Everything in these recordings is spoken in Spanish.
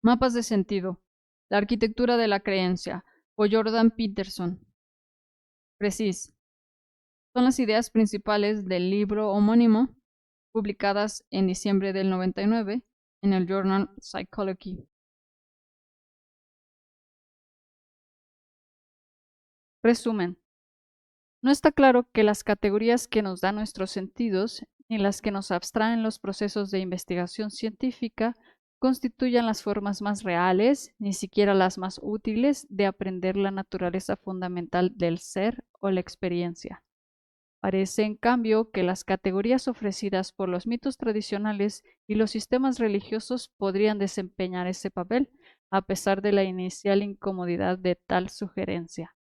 Mapas de sentido. La arquitectura de la creencia, por Jordan Peterson. Precis. Son las ideas principales del libro homónimo, publicadas en diciembre del 99 en el Journal Psychology. Resumen. No está claro que las categorías que nos dan nuestros sentidos, ni las que nos abstraen los procesos de investigación científica, constituyan las formas más reales, ni siquiera las más útiles, de aprender la naturaleza fundamental del ser o la experiencia. Parece, en cambio, que las categorías ofrecidas por los mitos tradicionales y los sistemas religiosos podrían desempeñar ese papel, a pesar de la inicial incomodidad de tal sugerencia.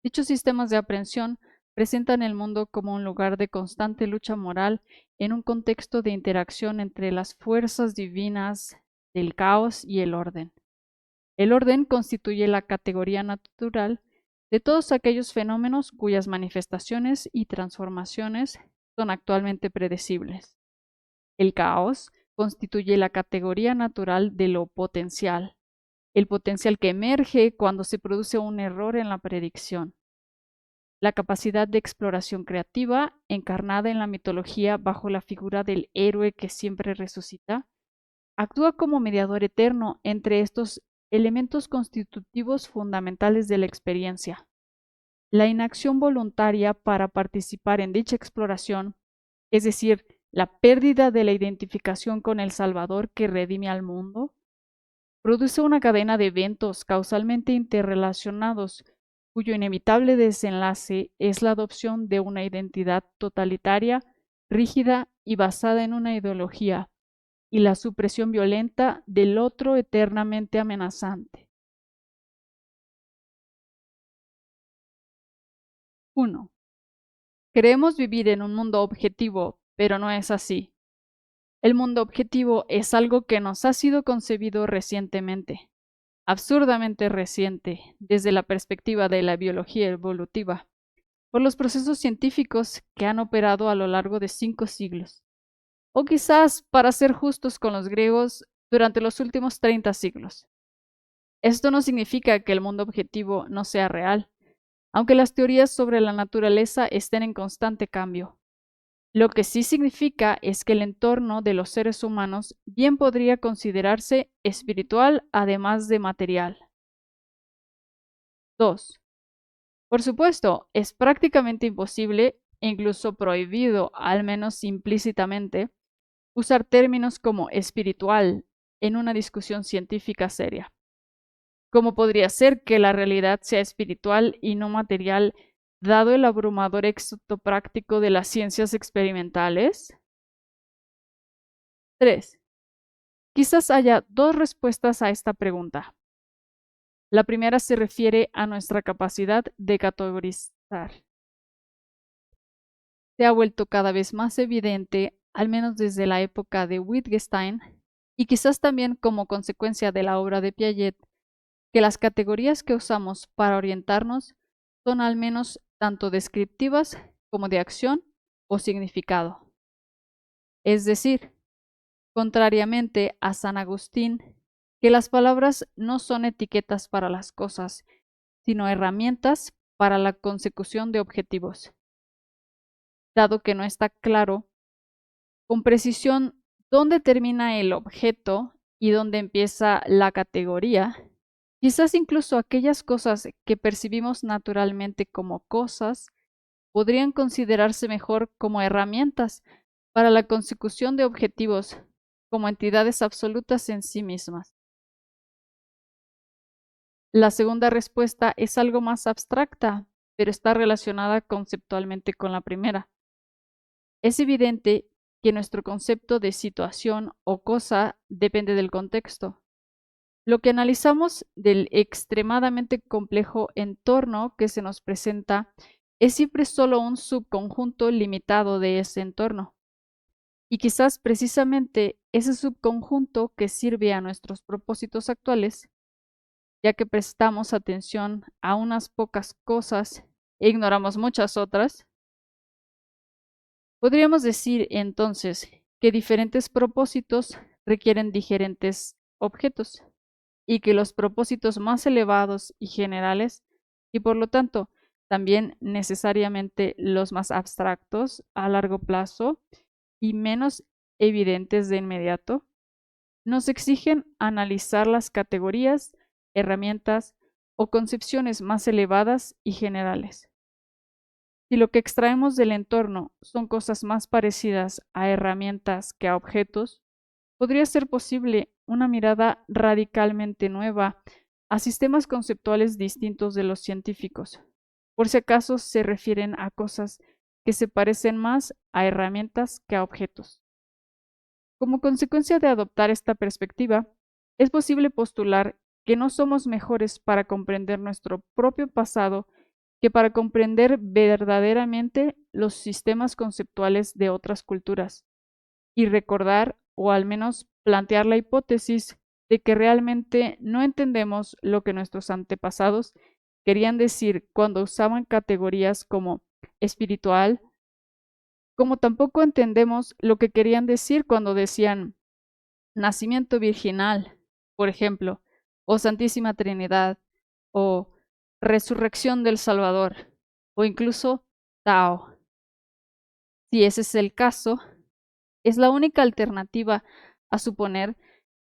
Dichos sistemas de aprehensión presentan el mundo como un lugar de constante lucha moral en un contexto de interacción entre las fuerzas divinas del caos y el orden. El orden constituye la categoría natural de todos aquellos fenómenos cuyas manifestaciones y transformaciones son actualmente predecibles. El caos constituye la categoría natural de lo potencial, el potencial que emerge cuando se produce un error en la predicción. La capacidad de exploración creativa, encarnada en la mitología bajo la figura del héroe que siempre resucita, actúa como mediador eterno entre estos elementos constitutivos fundamentales de la experiencia. La inacción voluntaria para participar en dicha exploración, es decir, la pérdida de la identificación con el Salvador que redime al mundo, produce una cadena de eventos causalmente interrelacionados, cuyo inevitable desenlace es la adopción de una identidad totalitaria, rígida y basada en una ideología, y la supresión violenta del otro eternamente amenazante. 1. Creemos vivir en un mundo objetivo, pero no es así. El mundo objetivo es algo que nos ha sido concebido recientemente, absurdamente reciente, desde la perspectiva de la biología evolutiva, por los procesos científicos que han operado a lo largo de 5 siglos. O quizás, para ser justos con los griegos, durante los últimos 30 siglos. Esto no significa que el mundo objetivo no sea real, aunque las teorías sobre la naturaleza estén en constante cambio. Lo que sí significa es que el entorno de los seres humanos bien podría considerarse espiritual además de material. 2. Por supuesto, es prácticamente imposible, e incluso prohibido, al menos implícitamente, usar términos como espiritual en una discusión científica seria. ¿Cómo podría ser que la realidad sea espiritual y no material, dado el abrumador éxito práctico de las ciencias experimentales? 3. Quizás haya 2 respuestas a esta pregunta. La primera se refiere a nuestra capacidad de categorizar. Se ha vuelto cada vez más evidente, al menos desde la época de Wittgenstein, y quizás también como consecuencia de la obra de Piaget, que las categorías que usamos para orientarnos son al menos tanto descriptivas como de acción o significado. Es decir, contrariamente a San Agustín, que las palabras no son etiquetas para las cosas, sino herramientas para la consecución de objetivos. Dado que no está claro con precisión dónde termina el objeto y dónde empieza la categoría, quizás incluso aquellas cosas que percibimos naturalmente como cosas podrían considerarse mejor como herramientas para la consecución de objetivos, como entidades absolutas en sí mismas. La segunda respuesta es algo más abstracta, pero está relacionada conceptualmente con la primera. Es evidente que nuestro concepto de situación o cosa depende del contexto. Lo que analizamos del extremadamente complejo entorno que se nos presenta es siempre solo un subconjunto limitado de ese entorno. Y quizás precisamente ese subconjunto que sirve a nuestros propósitos actuales, ya que prestamos atención a unas pocas cosas e ignoramos muchas otras. Podríamos decir entonces que diferentes propósitos requieren diferentes objetos, y que los propósitos más elevados y generales, y por lo tanto también necesariamente los más abstractos a largo plazo y menos evidentes de inmediato, nos exigen analizar las categorías, herramientas o concepciones más elevadas y generales. Si lo que extraemos del entorno son cosas más parecidas a herramientas que a objetos, podría ser posible una mirada radicalmente nueva a sistemas conceptuales distintos de los científicos, por si acaso se refieren a cosas que se parecen más a herramientas que a objetos. Como consecuencia de adoptar esta perspectiva, es posible postular que no somos mejores para comprender nuestro propio pasado que para comprender verdaderamente los sistemas conceptuales de otras culturas, y recordar, o al menos plantear la hipótesis de que realmente no entendemos lo que nuestros antepasados querían decir cuando usaban categorías como espiritual, como tampoco entendemos lo que querían decir cuando decían nacimiento virginal, por ejemplo, o Santísima Trinidad, o resurrección del Salvador, o incluso Tao. Si ese es el caso, es la única alternativa a suponer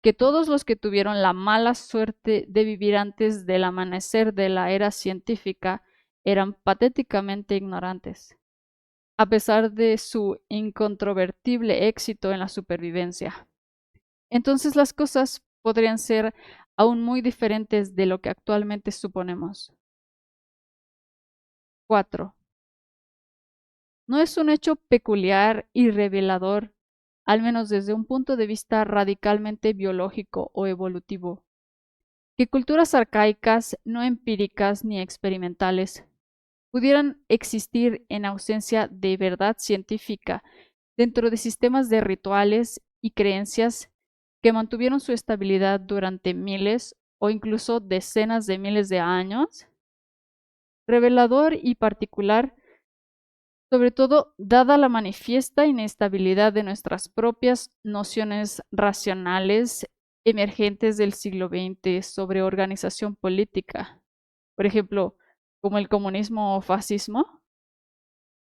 que todos los que tuvieron la mala suerte de vivir antes del amanecer de la era científica eran patéticamente ignorantes, a pesar de su incontrovertible éxito en la supervivencia. Entonces las cosas podrían ser aún muy diferentes de lo que actualmente suponemos. 4. No es un hecho peculiar y revelador, al menos desde un punto de vista radicalmente biológico o evolutivo, que culturas arcaicas, no empíricas ni experimentales, pudieran existir en ausencia de verdad científica dentro de sistemas de rituales y creencias que mantuvieron su estabilidad durante miles o incluso decenas de miles de años. Revelador y particular, sobre todo dada la manifiesta inestabilidad de nuestras propias nociones racionales emergentes del siglo XX sobre organización política, por ejemplo, como el comunismo o fascismo.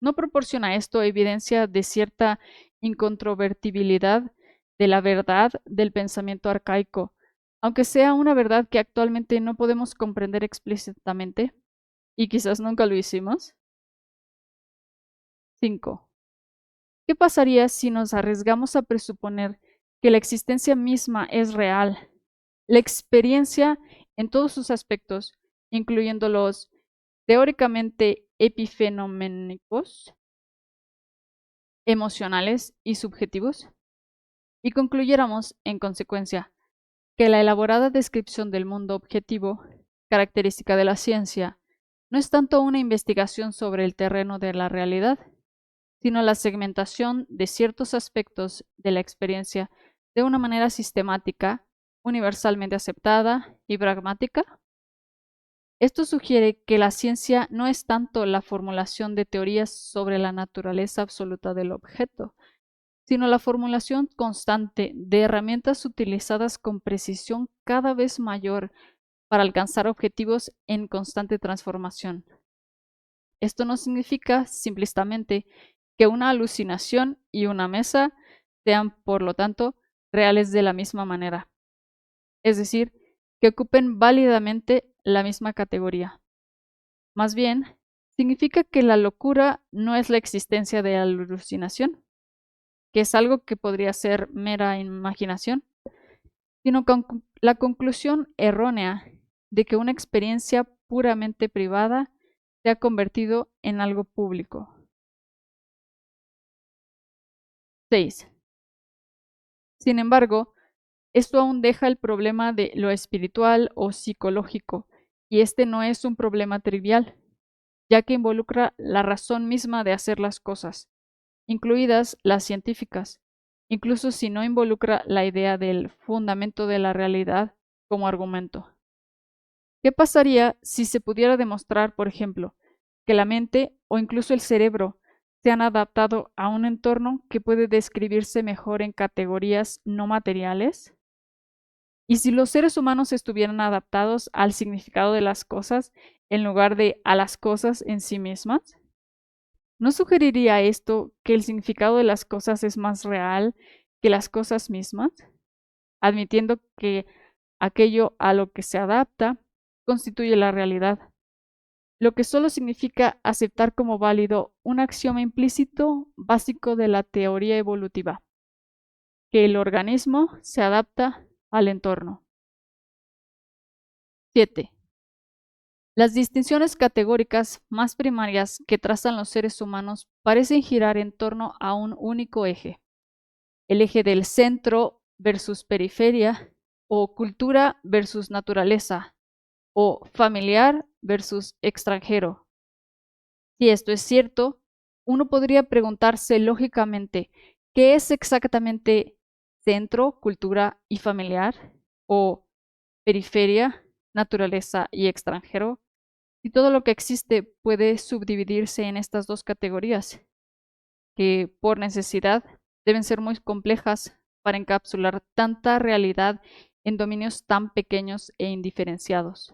¿No proporciona esto evidencia de cierta incontrovertibilidad de la verdad del pensamiento arcaico, aunque sea una verdad que actualmente no podemos comprender explícitamente y quizás nunca lo hicimos? 5. ¿Qué pasaría si nos arriesgamos a presuponer que la existencia misma es real? La experiencia en todos sus aspectos, incluyendo los teóricamente epifenoménicos, emocionales y subjetivos, y concluyéramos, en consecuencia, que la elaborada descripción del mundo objetivo, característica de la ciencia, no es tanto una investigación sobre el terreno de la realidad, sino la segmentación de ciertos aspectos de la experiencia de una manera sistemática, universalmente aceptada y pragmática. Esto sugiere que la ciencia no es tanto la formulación de teorías sobre la naturaleza absoluta del objeto, sino la formulación constante de herramientas utilizadas con precisión cada vez mayor para alcanzar objetivos en constante transformación. Esto no significa simplistamente que una alucinación y una mesa sean, por lo tanto, reales de la misma manera, es decir, que ocupen válidamente la misma categoría. Más bien, significa que la locura no es la existencia de la alucinación, que es algo que podría ser mera imaginación, sino con la conclusión errónea de que una experiencia puramente privada se ha convertido en algo público. 6. Sin embargo, esto aún deja el problema de lo espiritual o psicológico, y este no es un problema trivial, ya que involucra la razón misma de hacer las cosas, incluidas las científicas, incluso si no involucra la idea del fundamento de la realidad como argumento. ¿Qué pasaría si se pudiera demostrar, por ejemplo, que la mente o incluso el cerebro se han adaptado a un entorno que puede describirse mejor en categorías no materiales? ¿Y si los seres humanos estuvieran adaptados al significado de las cosas en lugar de a las cosas en sí mismas? ¿No sugeriría esto que el significado de las cosas es más real que las cosas mismas, admitiendo que aquello a lo que se adapta constituye la realidad, lo que solo significa aceptar como válido un axioma implícito básico de la teoría evolutiva, que el organismo se adapta al entorno? 7. Las distinciones categóricas más primarias que trazan los seres humanos parecen girar en torno a un único eje: el eje del centro versus periferia, o cultura versus naturaleza, o familiar versus extranjero. Si esto es cierto, uno podría preguntarse lógicamente, ¿qué es exactamente centro, cultura y familiar? ¿O periferia, naturaleza y extranjero? Y todo lo que existe puede subdividirse en estas dos categorías, que por necesidad deben ser muy complejas para encapsular tanta realidad en dominios tan pequeños e indiferenciados.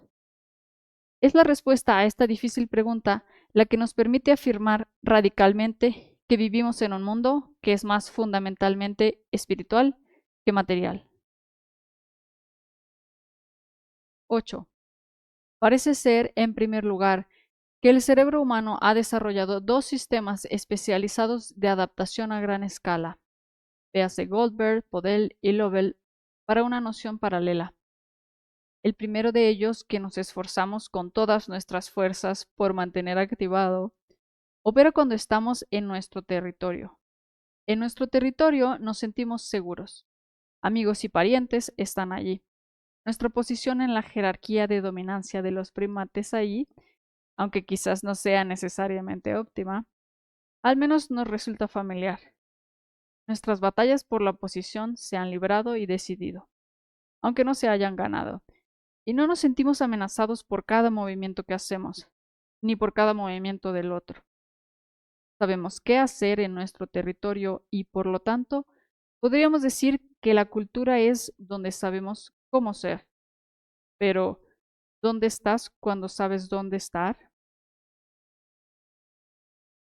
Es la respuesta a esta difícil pregunta la que nos permite afirmar radicalmente que vivimos en un mundo que es más fundamentalmente espiritual que material. 8. Parece ser, en primer lugar, que el cerebro humano ha desarrollado dos sistemas especializados de adaptación a gran escala, véase Goldberg, Podell y Lovell, para una noción paralela. El primero de ellos, que nos esforzamos con todas nuestras fuerzas por mantener activado, opera cuando estamos en nuestro territorio. En nuestro territorio nos sentimos seguros. Amigos y parientes están allí. Nuestra posición en la jerarquía de dominancia de los primates allí, aunque quizás no sea necesariamente óptima, al menos nos resulta familiar. Nuestras batallas por la posición se han librado y decidido, aunque no se hayan ganado, y no nos sentimos amenazados por cada movimiento que hacemos, ni por cada movimiento del otro. Sabemos qué hacer en nuestro territorio y, por lo tanto, podríamos decir que la cultura es donde sabemos cómo ser. Pero, ¿dónde estás cuando sabes dónde estar?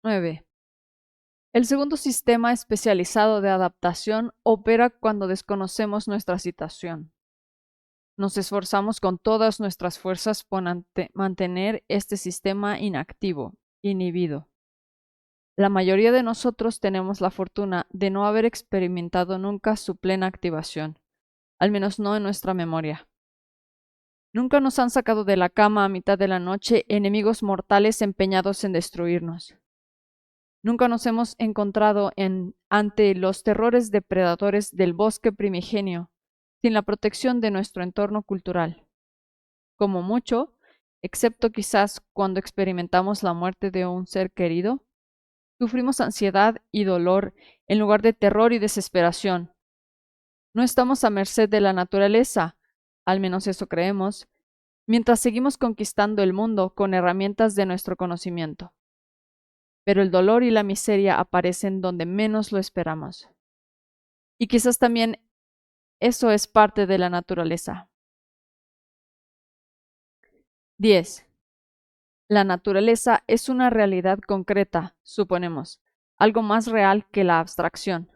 9. El segundo sistema especializado de adaptación opera cuando desconocemos nuestra situación. Nos esforzamos con todas nuestras fuerzas por mantener este sistema inactivo, inhibido. La mayoría de nosotros tenemos la fortuna de no haber experimentado nunca su plena activación, al menos no en nuestra memoria. Nunca nos han sacado de la cama a mitad de la noche enemigos mortales empeñados en destruirnos. Nunca nos hemos encontrado ante los terrores depredadores del bosque primigenio, sin la protección de nuestro entorno cultural. Como mucho, excepto quizás cuando experimentamos la muerte de un ser querido, sufrimos ansiedad y dolor en lugar de terror y desesperación. No estamos a merced de la naturaleza, al menos eso creemos, mientras seguimos conquistando el mundo con herramientas de nuestro conocimiento. Pero el dolor y la miseria aparecen donde menos lo esperamos. Y quizás también eso es parte de la naturaleza. 10. La naturaleza es una realidad concreta, suponemos, algo más real que la abstracción.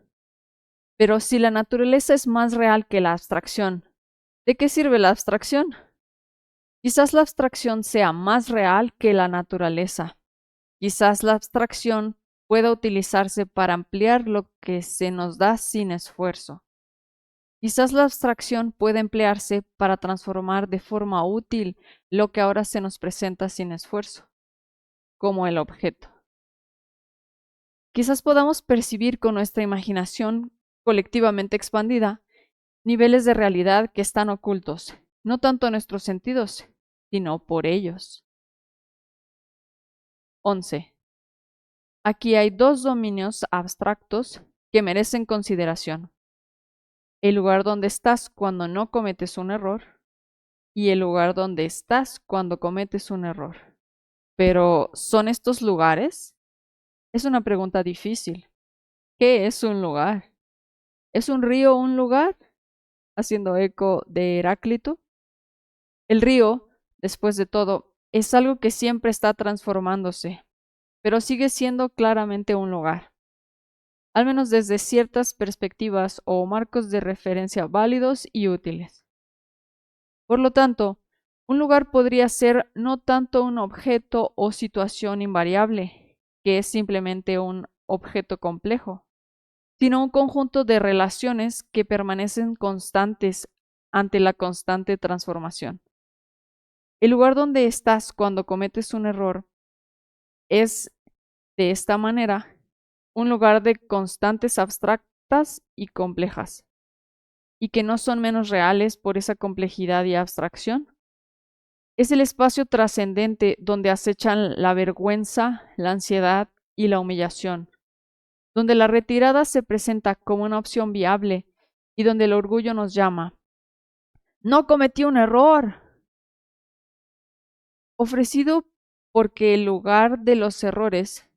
Pero si la naturaleza es más real que la abstracción, ¿de qué sirve la abstracción? Quizás la abstracción sea más real que la naturaleza. Quizás la abstracción pueda utilizarse para ampliar lo que se nos da sin esfuerzo. Quizás la abstracción pueda emplearse para transformar de forma útil lo que ahora se nos presenta sin esfuerzo, como el objeto. Quizás podamos percibir con nuestra imaginación colectivamente expandida niveles de realidad que están ocultos, no tanto en nuestros sentidos, sino por ellos. 11. Aquí hay dos dominios abstractos que merecen consideración: el lugar donde estás cuando no cometes un error y el lugar donde estás cuando cometes un error. Pero, ¿son estos lugares? Es una pregunta difícil. ¿Qué es un lugar? ¿Es un río un lugar? haciendo eco de Heráclito. El río, después de todo, es algo que siempre está transformándose, pero sigue siendo claramente un lugar, al menos desde ciertas perspectivas o marcos de referencia válidos y útiles. Por lo tanto, un lugar podría ser no tanto un objeto o situación invariable, que es simplemente un objeto complejo, sino un conjunto de relaciones que permanecen constantes ante la constante transformación. El lugar donde estás cuando cometes un error es, de esta manera, un lugar de constantes abstractas y complejas, y que no son menos reales por esa complejidad y abstracción. Es el espacio trascendente donde acechan la vergüenza, la ansiedad y la humillación, donde la retirada se presenta como una opción viable y donde el orgullo nos llama. No cometí un error. Ofrecido porque el lugar de los errores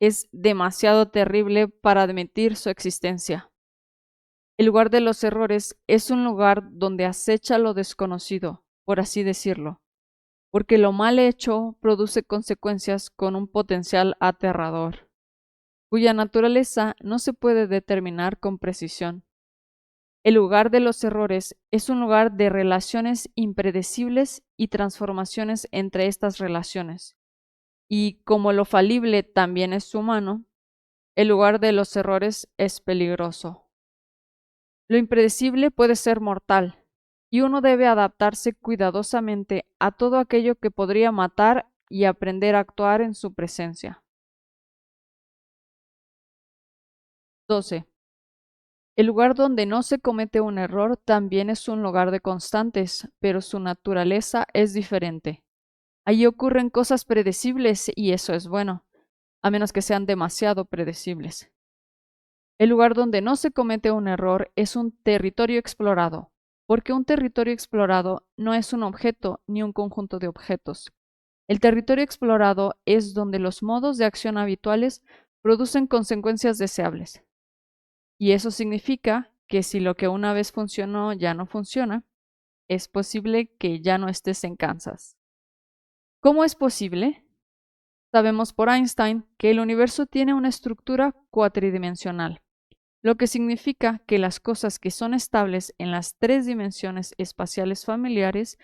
es demasiado terrible para admitir su existencia. El lugar de los errores es un lugar donde acecha lo desconocido, por así decirlo, porque lo mal hecho produce consecuencias con un potencial aterrador, cuya naturaleza no se puede determinar con precisión. El lugar de los errores es un lugar de relaciones impredecibles y transformaciones entre estas relaciones. Y como lo falible también es humano, el lugar de los errores es peligroso. Lo impredecible puede ser mortal, y uno debe adaptarse cuidadosamente a todo aquello que podría matar y aprender a actuar en su presencia. 12. El lugar donde no se comete un error también es un lugar de constantes, pero su naturaleza es diferente. Allí ocurren cosas predecibles y eso es bueno, a menos que sean demasiado predecibles. El lugar donde no se comete un error es un territorio explorado, porque un territorio explorado no es un objeto ni un conjunto de objetos. El territorio explorado es donde los modos de acción habituales producen consecuencias deseables. Y eso significa que si lo que una vez funcionó ya no funciona, es posible que ya no estés en Kansas. ¿Cómo es posible? Sabemos por Einstein que el universo tiene una estructura cuatridimensional, lo que significa que las cosas que son estables en las 3 dimensiones espaciales familiares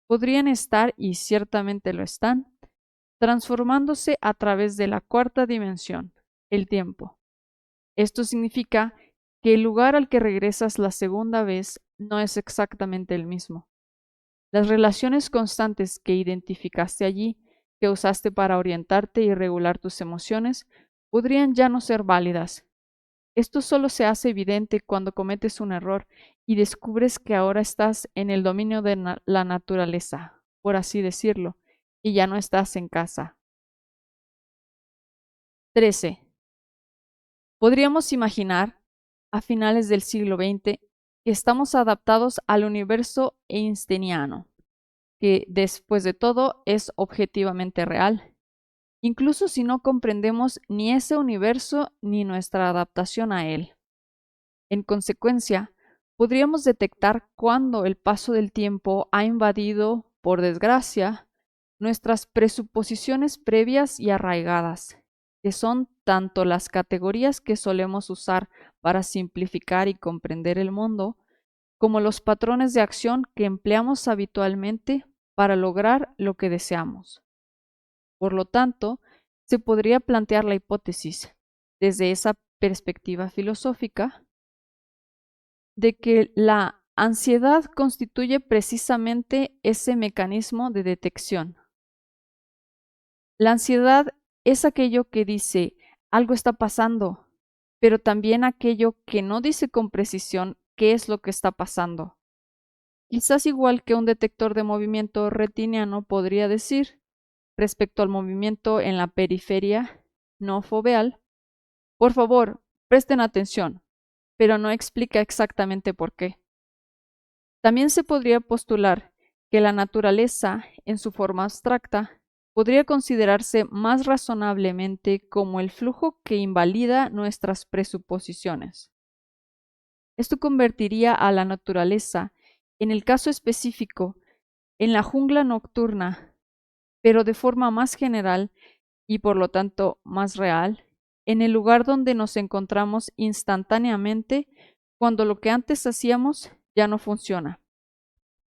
podrían estar, y ciertamente lo están, transformándose a través de la 4ª dimensión, el tiempo. Esto significa que el lugar al que regresas la segunda vez no es exactamente el mismo. Las relaciones constantes que identificaste allí, que usaste para orientarte y regular tus emociones, podrían ya no ser válidas. Esto solo se hace evidente cuando cometes un error y descubres que ahora estás en el dominio de la naturaleza, por así decirlo, y ya no estás en casa. 13. Podríamos imaginar, a finales del siglo XX, que estamos adaptados al universo einsteiniano, que después de todo es objetivamente real, incluso si no comprendemos ni ese universo ni nuestra adaptación a él. En consecuencia, podríamos detectar cuándo el paso del tiempo ha invadido, por desgracia, nuestras presuposiciones previas y arraigadas, que son tanto las categorías que solemos usar para simplificar y comprender el mundo, como los patrones de acción que empleamos habitualmente para lograr lo que deseamos. Por lo tanto, se podría plantear la hipótesis, desde esa perspectiva filosófica, de que la ansiedad constituye precisamente ese mecanismo de detección. La ansiedad es aquello que dice algo está pasando, pero también aquello que no dice con precisión qué es lo que está pasando. Quizás igual que un detector de movimiento retiniano podría decir, respecto al movimiento en la periferia no foveal, por favor, presten atención, pero no explica exactamente por qué. También se podría postular que la naturaleza, en su forma abstracta, podría considerarse más razonablemente como el flujo que invalida nuestras presuposiciones. Esto convertiría a la naturaleza, en el caso específico, en la jungla nocturna, pero de forma más general y por lo tanto más real, en el lugar donde nos encontramos instantáneamente cuando lo que antes hacíamos ya no funciona.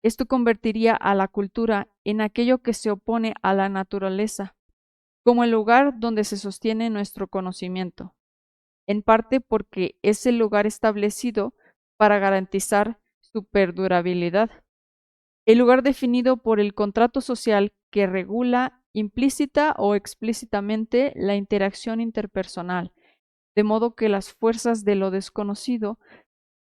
Esto convertiría a la cultura en aquello que se opone a la naturaleza, como el lugar donde se sostiene nuestro conocimiento, en parte porque es el lugar establecido para garantizar su perdurabilidad. El lugar definido por el contrato social que regula implícita o explícitamente la interacción interpersonal, de modo que las fuerzas de lo desconocido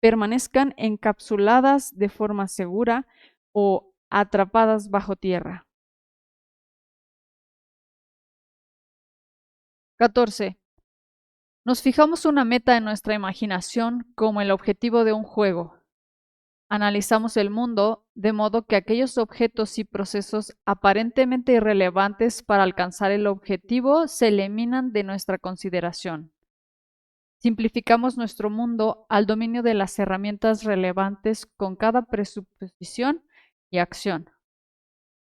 permanezcan encapsuladas de forma segura o atrapadas bajo tierra. 14. Nos fijamos una meta en nuestra imaginación como el objetivo de un juego. Analizamos el mundo de modo que aquellos objetos y procesos aparentemente irrelevantes para alcanzar el objetivo se eliminan de nuestra consideración. Simplificamos nuestro mundo al dominio de las herramientas relevantes con cada presuposición y acción.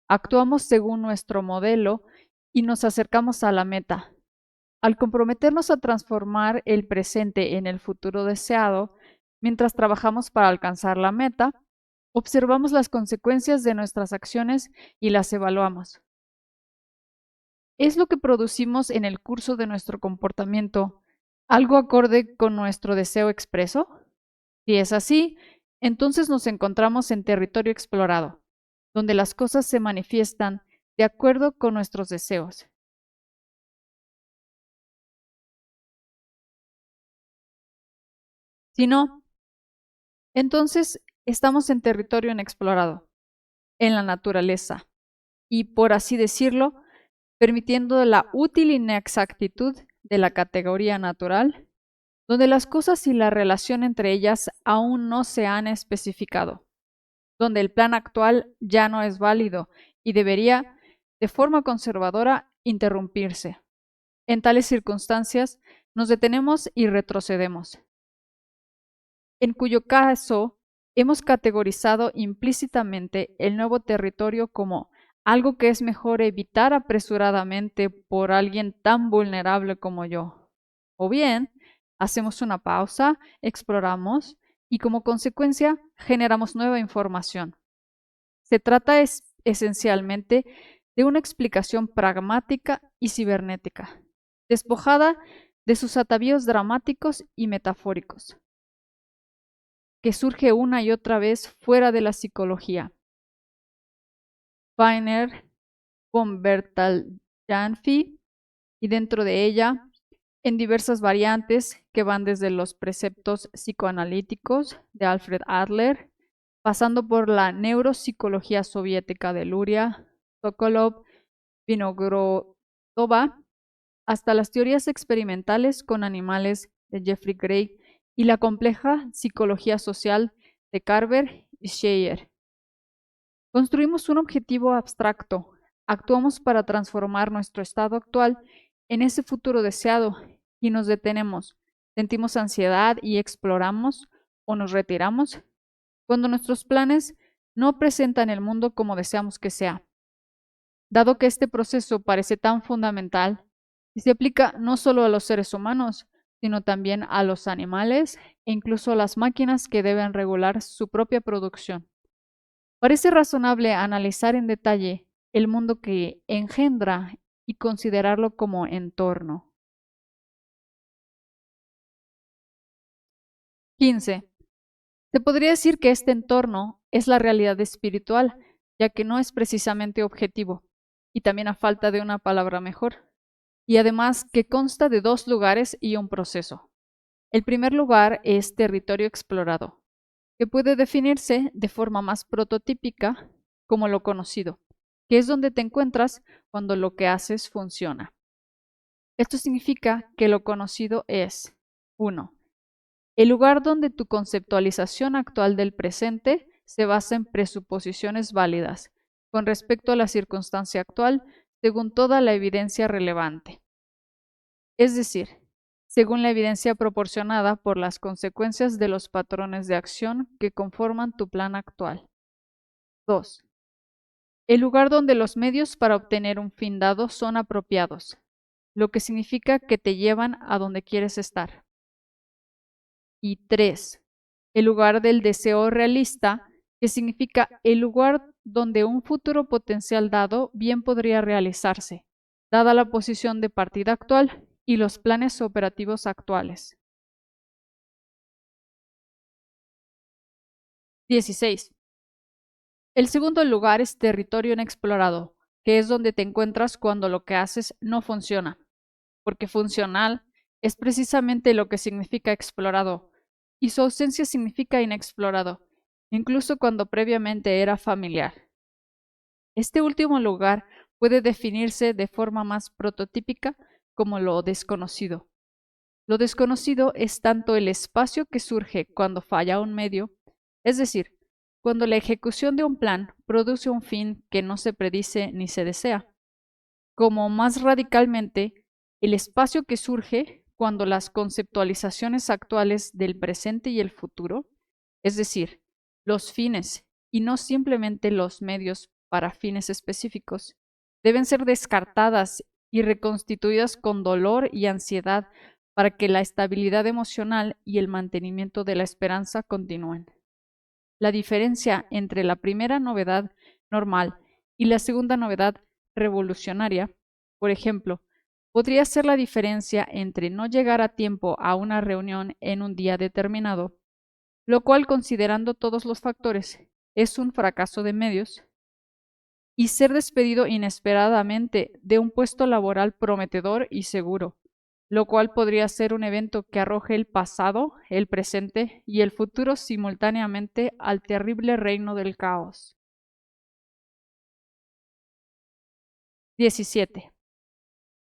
Actuamos según nuestro modelo y nos acercamos a la meta. Al comprometernos a transformar el presente en el futuro deseado, mientras trabajamos para alcanzar la meta, observamos las consecuencias de nuestras acciones y las evaluamos. ¿Es lo que producimos en el curso de nuestro comportamiento algo acorde con nuestro deseo expreso? Si es así, entonces nos encontramos en territorio explorado, donde las cosas se manifiestan de acuerdo con nuestros deseos. Si no, entonces estamos en territorio inexplorado, en la naturaleza, y por así decirlo, permitiendo la útil inexactitud de la categoría natural, donde las cosas y la relación entre ellas aún no se han especificado, donde el plan actual ya no es válido y debería, de forma conservadora, interrumpirse. En tales circunstancias, nos detenemos y retrocedemos, en cuyo caso hemos categorizado implícitamente el nuevo territorio como algo que es mejor evitar apresuradamente por alguien tan vulnerable como yo. O bien, hacemos una pausa, exploramos y como consecuencia generamos nueva información. Se trata esencialmente de una explicación pragmática y cibernética, despojada de sus atavíos dramáticos y metafóricos, que surge una y otra vez fuera de la psicología. Weiner, von Bertalanffy, y dentro de ella, en diversas variantes que van desde los preceptos psicoanalíticos de Alfred Adler, pasando por la neuropsicología soviética de Luria, Sokolov, Vinogradova, hasta las teorías experimentales con animales de Jeffrey Gray y la compleja psicología social de Carver y Scheyer. Construimos un objetivo abstracto, actuamos para transformar nuestro estado actual en ese futuro deseado y nos detenemos, sentimos ansiedad y exploramos o nos retiramos cuando nuestros planes no presentan el mundo como deseamos que sea. Dado que este proceso parece tan fundamental y se aplica no solo a los seres humanos, sino también a los animales e incluso a las máquinas que deben regular su propia producción. Parece razonable analizar en detalle el mundo que engendra y considerarlo como entorno. 15. Se podría decir que este entorno es la realidad espiritual, ya que no es precisamente objetivo, y también a falta de una palabra mejor, y además que consta de dos lugares y un proceso. El primer lugar es territorio explorado, que puede definirse de forma más prototípica como lo conocido, que es donde te encuentras cuando lo que haces funciona. Esto significa que lo conocido es 1. El lugar donde tu conceptualización actual del presente se basa en presuposiciones válidas con respecto a la circunstancia actual según toda la evidencia relevante. Es decir, según la evidencia proporcionada por las consecuencias de los patrones de acción que conforman tu plan actual. 2. El lugar donde los medios para obtener un fin dado son apropiados, lo que significa que te llevan a donde quieres estar. Y 3. El lugar del deseo realista, que significa el lugar donde un futuro potencial dado bien podría realizarse, dada la posición de partida actual y los planes operativos actuales. 16. El segundo lugar es territorio inexplorado, que es donde te encuentras cuando lo que haces no funciona, porque funcional es precisamente lo que significa explorado, y su ausencia significa inexplorado, incluso cuando previamente era familiar. Este último lugar puede definirse de forma más prototípica como lo desconocido. Lo desconocido es tanto el espacio que surge cuando falla un medio, es decir, cuando la ejecución de un plan produce un fin que no se predice ni se desea, como más radicalmente el espacio que surge cuando las conceptualizaciones actuales del presente y el futuro, es decir, los fines y no simplemente los medios para fines específicos, deben ser descartadas y reconstituidas con dolor y ansiedad para que la estabilidad emocional y el mantenimiento de la esperanza continúen. La diferencia entre la primera novedad normal y la segunda novedad revolucionaria, por ejemplo, podría ser la diferencia entre no llegar a tiempo a una reunión en un día determinado, lo cual, considerando todos los factores, es un fracaso de medios, y ser despedido inesperadamente de un puesto laboral prometedor y seguro, lo cual podría ser un evento que arroje el pasado, el presente y el futuro simultáneamente al terrible reino del caos. 17.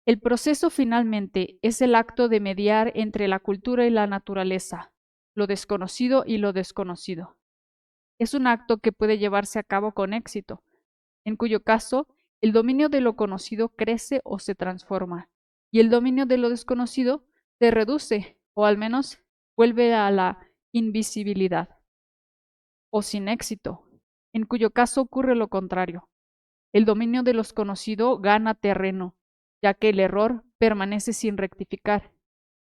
El proceso finalmente es el acto de mediar entre la cultura y la naturaleza, lo desconocido y lo desconocido. Es un acto que puede llevarse a cabo con éxito, en cuyo caso el dominio de lo conocido crece o se transforma, y el dominio de lo desconocido se reduce o al menos vuelve a la invisibilidad, o sin éxito, en cuyo caso ocurre lo contrario. El dominio de lo conocido gana terreno, ya que el error permanece sin rectificar,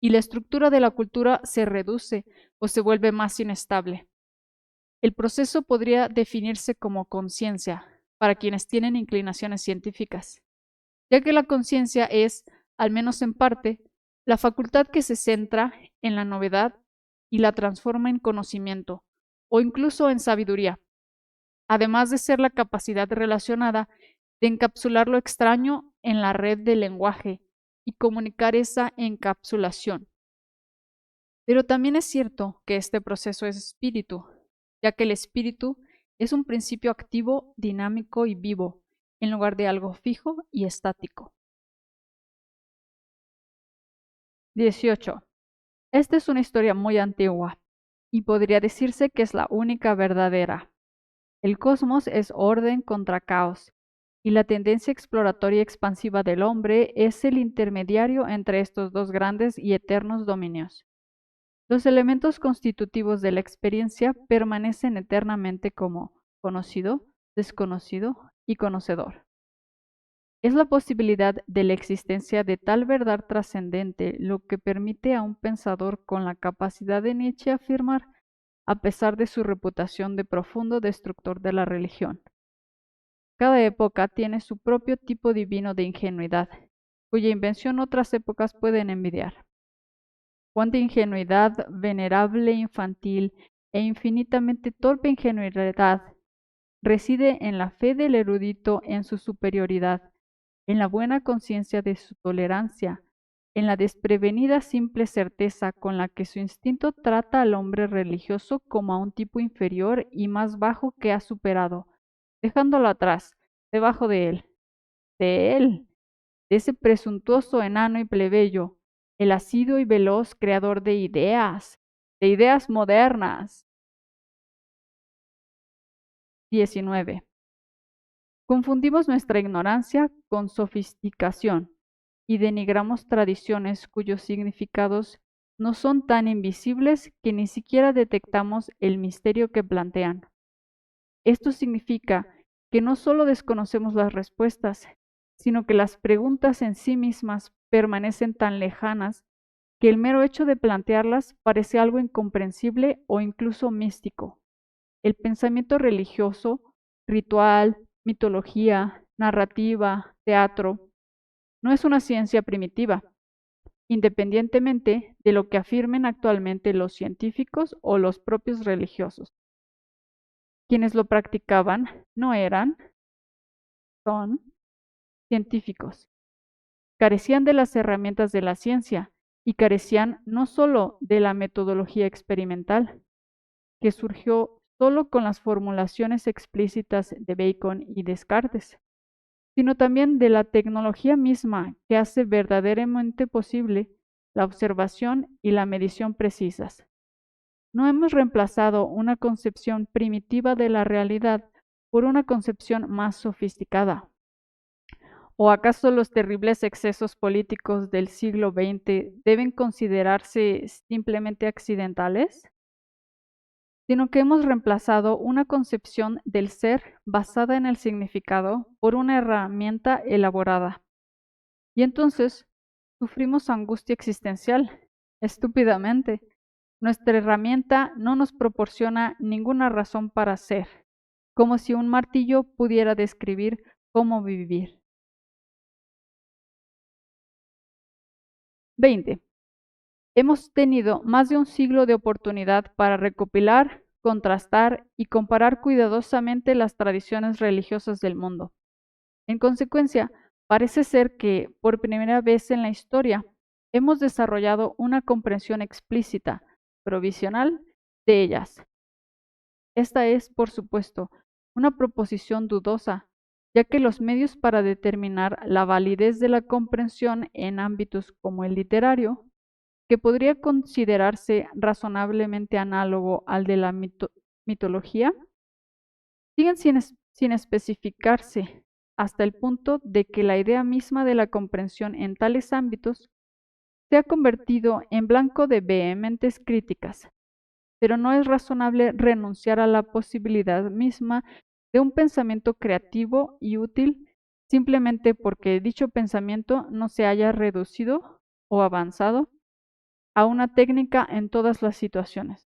y la estructura de la cultura se reduce o se vuelve más inestable. El proceso podría definirse como conciencia para quienes tienen inclinaciones científicas, ya que la conciencia es, al menos en parte, la facultad que se centra en la novedad y la transforma en conocimiento, o incluso en sabiduría, además de ser la capacidad relacionada de encapsular lo extraño en la red del lenguaje y comunicar esa encapsulación. Pero también es cierto que este proceso es espíritu, ya que el espíritu es un principio activo, dinámico y vivo, en lugar de algo fijo y estático. 18. Esta es una historia muy antigua, y podría decirse que es la única verdadera. El cosmos es orden contra caos, y la tendencia exploratoria expansiva del hombre es el intermediario entre estos dos grandes y eternos dominios. Los elementos constitutivos de la experiencia permanecen eternamente como conocido, desconocido y conocedor. Es la posibilidad de la existencia de tal verdad trascendente lo que permite a un pensador con la capacidad de Nietzsche afirmar, a pesar de su reputación de profundo destructor de la religión: cada época tiene su propio tipo divino de ingenuidad, cuya invención otras épocas pueden envidiar. Cuánta ingenuidad, venerable, infantil e infinitamente torpe ingenuidad reside en la fe del erudito en su superioridad, en la buena conciencia de su tolerancia, en la desprevenida simple certeza con la que su instinto trata al hombre religioso como a un tipo inferior y más bajo que ha superado, dejándolo atrás, debajo de él, de ese presuntuoso enano y plebeyo, el asiduo y veloz creador de ideas modernas. 19. Confundimos nuestra ignorancia con sofisticación, y denigramos tradiciones cuyos significados no son tan invisibles que ni siquiera detectamos el misterio que plantean. Esto significa que no solo desconocemos las respuestas, sino que las preguntas en sí mismas permanecen tan lejanas que el mero hecho de plantearlas parece algo incomprensible o incluso místico. El pensamiento religioso, ritual, mitología, narrativa, teatro, no es una ciencia primitiva, independientemente de lo que afirmen actualmente los científicos o los propios religiosos. Quienes lo practicaban no eran, son científicos. Carecían de las herramientas de la ciencia y carecían no solo de la metodología experimental, que surgió solo con las formulaciones explícitas de Bacon y Descartes, sino también de la tecnología misma que hace verdaderamente posible la observación y la medición precisas. No hemos reemplazado una concepción primitiva de la realidad por una concepción más sofisticada. ¿O acaso los terribles excesos políticos del siglo XX deben considerarse simplemente accidentales? Sino que hemos reemplazado una concepción del ser basada en el significado por una herramienta elaborada. Y entonces sufrimos angustia existencial, estúpidamente. Nuestra herramienta no nos proporciona ninguna razón para ser, como si un martillo pudiera describir cómo vivir. 20. Hemos tenido más de un siglo de oportunidad para recopilar, contrastar y comparar cuidadosamente las tradiciones religiosas del mundo. En consecuencia, parece ser que, por primera vez en la historia, hemos desarrollado una comprensión explícita, provisional, de ellas. Esta es, por supuesto, una proposición dudosa, ya que los medios para determinar la validez de la comprensión en ámbitos como el literario, que podría considerarse razonablemente análogo al de la mitología, siguen sin especificarse hasta el punto de que la idea misma de la comprensión en tales ámbitos se ha convertido en blanco de vehementes críticas, pero no es razonable renunciar a la posibilidad misma de un pensamiento creativo y útil simplemente porque dicho pensamiento no se haya reducido o avanzado a una técnica en todas las situaciones.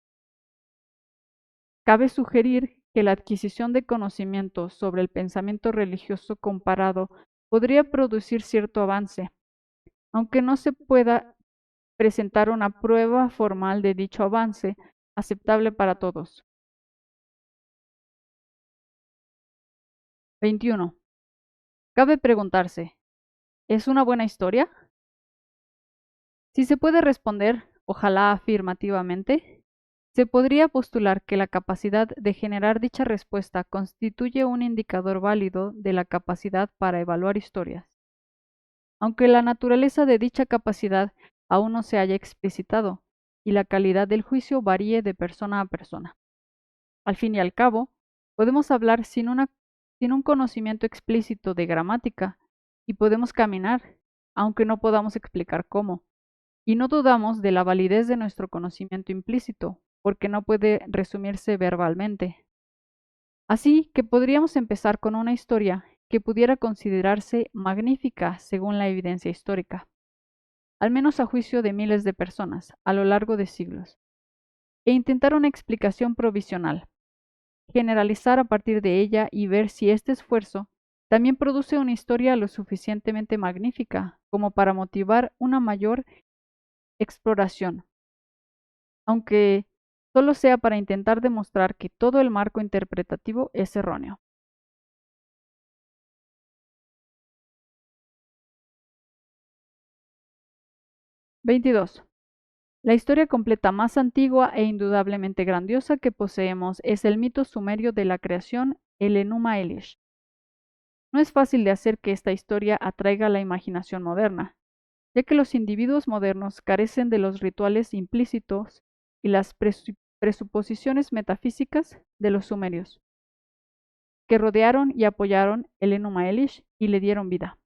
Cabe sugerir que la adquisición de conocimientos sobre el pensamiento religioso comparado podría producir cierto avance, aunque no se pueda presentar una prueba formal de dicho avance aceptable para todos. 21. Cabe preguntarse, ¿es una buena historia? Si se puede responder, ojalá afirmativamente, se podría postular que la capacidad de generar dicha respuesta constituye un indicador válido de la capacidad para evaluar historias, aunque la naturaleza de dicha capacidad aún no se haya explicitado y la calidad del juicio varíe de persona a persona. Al fin y al cabo, podemos hablar sin un conocimiento explícito de gramática y podemos caminar, aunque no podamos explicar cómo. Y no dudamos de la validez de nuestro conocimiento implícito, porque no puede resumirse verbalmente. Así que podríamos empezar con una historia que pudiera considerarse magnífica según la evidencia histórica, al menos a juicio de miles de personas a lo largo de siglos, e intentar una explicación provisional, generalizar a partir de ella y ver si este esfuerzo también produce una historia lo suficientemente magnífica como para motivar una mayor exploración, aunque solo sea para intentar demostrar que todo el marco interpretativo es erróneo. (22) La historia completa más antigua e indudablemente grandiosa que poseemos es el mito sumerio de la creación, el Enuma Elish. No es fácil de hacer que esta historia atraiga la imaginación moderna, ya que los individuos modernos carecen de los rituales implícitos y las presuposiciones metafísicas de los sumerios, que rodearon y apoyaron el Enuma Elish y le dieron vida.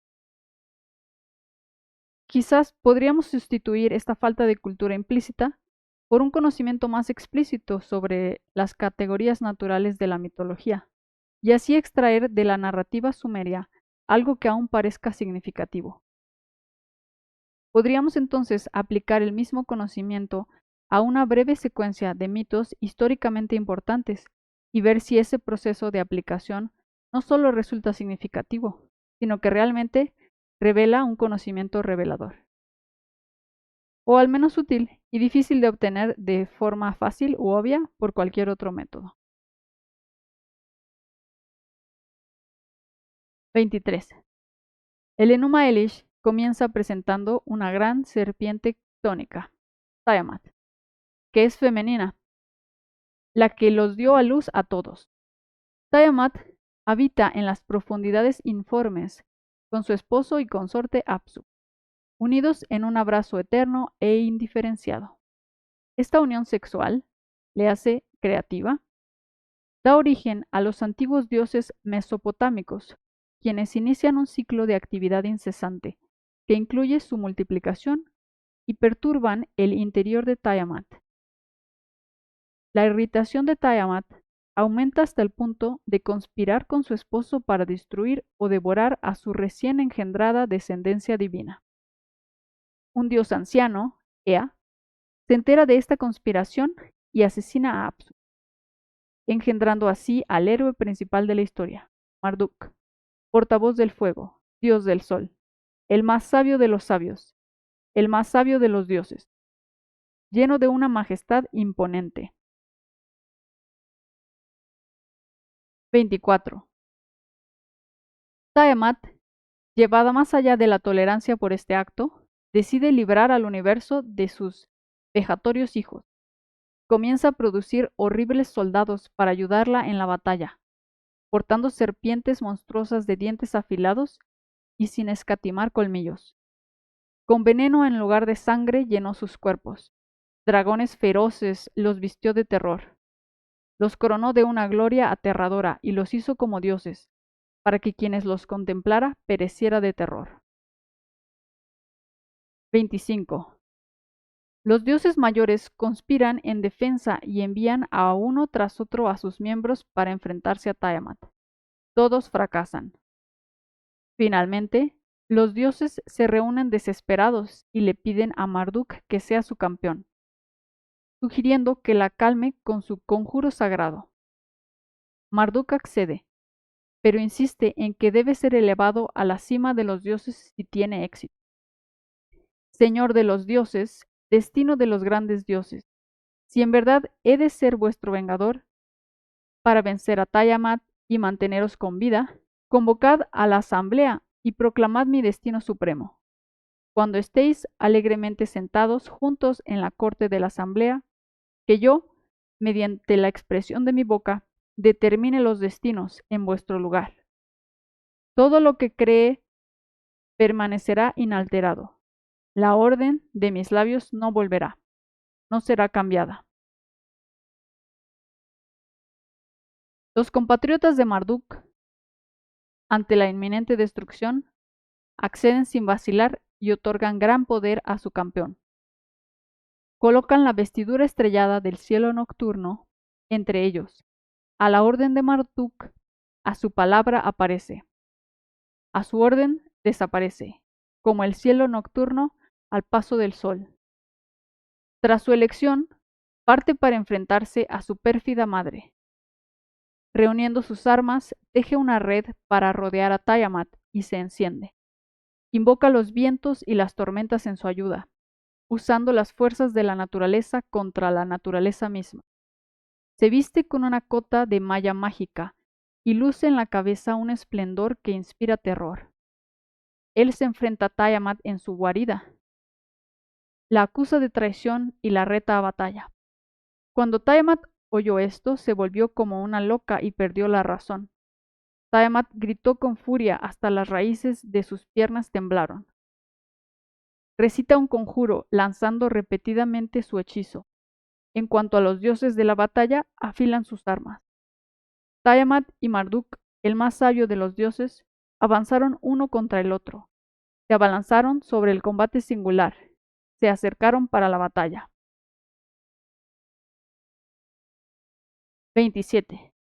Quizás podríamos sustituir esta falta de cultura implícita por un conocimiento más explícito sobre las categorías naturales de la mitología, y así extraer de la narrativa sumeria algo que aún parezca significativo. Podríamos entonces aplicar el mismo conocimiento a una breve secuencia de mitos históricamente importantes y ver si ese proceso de aplicación no solo resulta significativo, sino que realmente revela un conocimiento revelador, o al menos útil y difícil de obtener de forma fácil u obvia por cualquier otro método. 23. El Enuma Elish comienza presentando una gran serpiente tónica, Tiamat, que es femenina, la que los dio a luz a todos. Tiamat habita en las profundidades informes con su esposo y consorte Apsu, unidos en un abrazo eterno e indiferenciado. Esta unión sexual le hace creativa, da origen a los antiguos dioses mesopotámicos, quienes inician un ciclo de actividad incesante que incluye su multiplicación y perturban el interior de Tiamat. La irritación de Tiamat aumenta hasta el punto de conspirar con su esposo para destruir o devorar a su recién engendrada descendencia divina. Un dios anciano, Ea, se entera de esta conspiración y asesina a Apsu, engendrando así al héroe principal de la historia, Marduk, portavoz del fuego, dios del sol, el más sabio de los sabios, el más sabio de los dioses, lleno de una majestad imponente. 24. Tiamat, llevada más allá de la tolerancia por este acto, decide librar al universo de sus vejatorios hijos. Comienza a producir horribles soldados para ayudarla en la batalla, portando serpientes monstruosas de dientes afilados y sin escatimar colmillos. Con veneno en lugar de sangre llenó sus cuerpos. Dragones feroces los vistió de terror. Los coronó de una gloria aterradora y los hizo como dioses, para que quienes los contemplara pereciera de terror. 25. Los dioses mayores conspiran en defensa y envían a uno tras otro a sus miembros para enfrentarse a Tiamat. Todos fracasan. Finalmente, los dioses se reúnen desesperados y le piden a Marduk que sea su campeón, sugiriendo que la calme con su conjuro sagrado. Marduk accede, pero insiste en que debe ser elevado a la cima de los dioses si tiene éxito. Señor de los dioses, destino de los grandes dioses, si en verdad he de ser vuestro vengador, para vencer a Tiamat y manteneros con vida, convocad a la asamblea y proclamad mi destino supremo. Cuando estéis alegremente sentados juntos en la corte de la asamblea, que yo, mediante la expresión de mi boca, determine los destinos en vuestro lugar. Todo lo que cree permanecerá inalterado. La orden de mis labios no volverá, no será cambiada. Los compatriotas de Marduk, ante la inminente destrucción, acceden sin vacilar y otorgan gran poder a su campeón. Colocan la vestidura estrellada del cielo nocturno entre ellos. A la orden de Marduk, a su palabra aparece. A su orden desaparece, como el cielo nocturno al paso del sol. Tras su elección, parte para enfrentarse a su pérfida madre. Reuniendo sus armas, teje una red para rodear a Tiamat y se enciende. Invoca los vientos y las tormentas en su ayuda, usando las fuerzas de la naturaleza contra la naturaleza misma. Se viste con una cota de malla mágica y luce en la cabeza un esplendor que inspira terror. Él se enfrenta a Tiamat en su guarida, la acusa de traición y la reta a batalla. Cuando Tiamat oyó esto, se volvió como una loca y perdió la razón. Tiamat gritó con furia hasta las raíces de sus piernas temblaron. Recita un conjuro, lanzando repetidamente su hechizo. En cuanto a los dioses de la batalla, afilan sus armas. Tiamat y Marduk, el más sabio de los dioses, avanzaron uno contra el otro. se abalanzaron sobre el combate singular, se acercaron para la batalla. 27.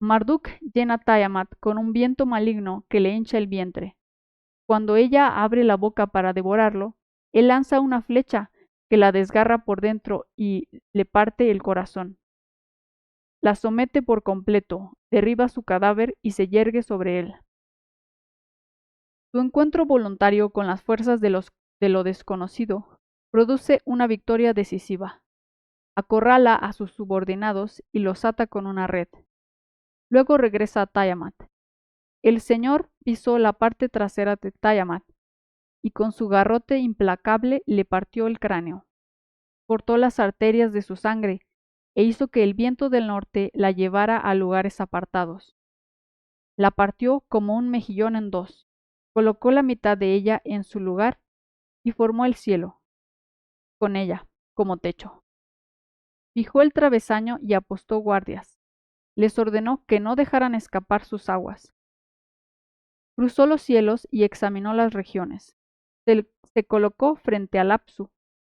Marduk llena a Tiamat con un viento maligno que le hincha el vientre. Cuando ella abre la boca para devorarlo, él lanza una flecha que la desgarra por dentro y le parte el corazón. La somete por completo, derriba su cadáver y se yergue sobre él. Su encuentro voluntario con las fuerzas de lo desconocido produce una victoria decisiva. Acorrala a sus subordinados y los ata con una red. Luego regresa a Tiamat. El Señor pisó la parte trasera de Tiamat y con su garrote implacable le partió el cráneo. Cortó las arterias de su sangre e hizo que el viento del norte la llevara a lugares apartados. La partió como un mejillón en dos, colocó la mitad de ella en su lugar y formó el cielo, con ella, como techo. Fijó el travesaño y apostó guardias. Les ordenó que no dejaran escapar sus aguas. Cruzó los cielos y examinó las regiones. Se colocó frente al Apsu,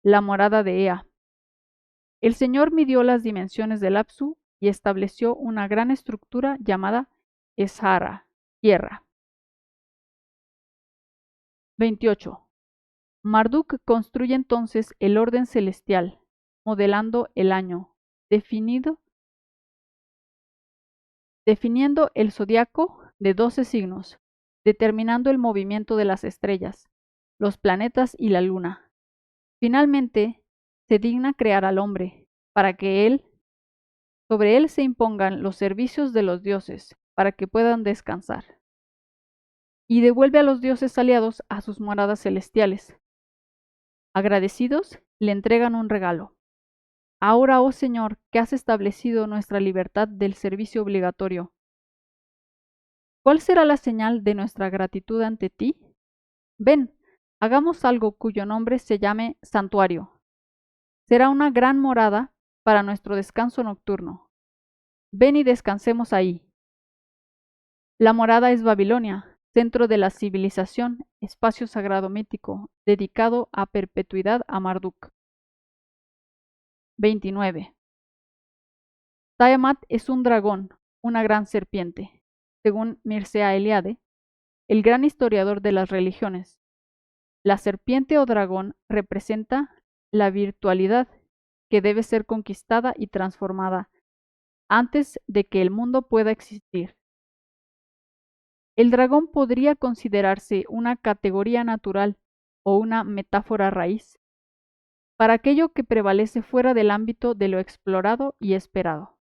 la morada de Ea. El Señor midió las dimensiones del Apsu y estableció una gran estructura llamada Eshara, tierra. 28. Marduk construye entonces el orden celestial, modelando el año, definiendo el zodiaco de 12 signos, determinando el movimiento de las estrellas, los planetas y la luna. Finalmente, se digna crear al hombre, para que sobre él se impongan los servicios de los dioses, para que puedan descansar. Y devuelve a los dioses aliados a sus moradas celestiales. Agradecidos, le entregan un regalo. Ahora, oh Señor, que has establecido nuestra libertad del servicio obligatorio, ¿cuál será la señal de nuestra gratitud ante ti? Ven, hagamos algo cuyo nombre se llame santuario. Será una gran morada para nuestro descanso nocturno. Ven y descansemos ahí. La morada es Babilonia, centro de la civilización, espacio sagrado mítico, dedicado a perpetuidad a Marduk. 29. Tiamat es un dragón, una gran serpiente, según Mircea Eliade, el gran historiador de las religiones. La serpiente o dragón representa la virtualidad que debe ser conquistada y transformada antes de que el mundo pueda existir. El dragón podría considerarse una categoría natural o una metáfora raíz para aquello que prevalece fuera del ámbito de lo explorado y esperado.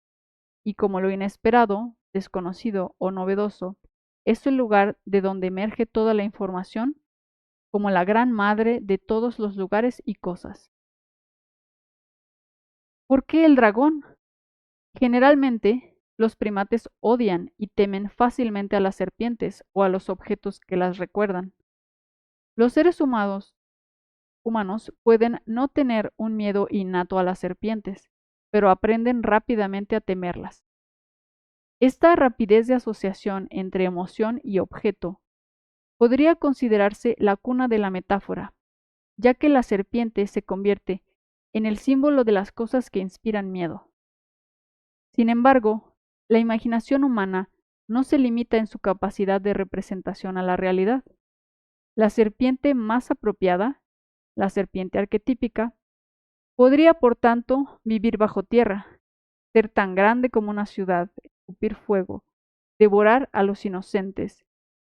Y como lo inesperado, desconocido o novedoso es el lugar de donde emerge toda la información, como la gran madre de todos los lugares y cosas. ¿Por qué el dragón? Generalmente, los primates odian y temen fácilmente a las serpientes o a los objetos que las recuerdan. Los seres humanos pueden no tener un miedo innato a las serpientes, pero aprenden rápidamente a temerlas. Esta rapidez de asociación entre emoción y objeto podría considerarse la cuna de la metáfora, ya que la serpiente se convierte en el símbolo de las cosas que inspiran miedo. Sin embargo, la imaginación humana no se limita en su capacidad de representación a la realidad. La serpiente más apropiada, la serpiente arquetípica, podría, por tanto, vivir bajo tierra, ser tan grande como una ciudad, escupir fuego, devorar a los inocentes,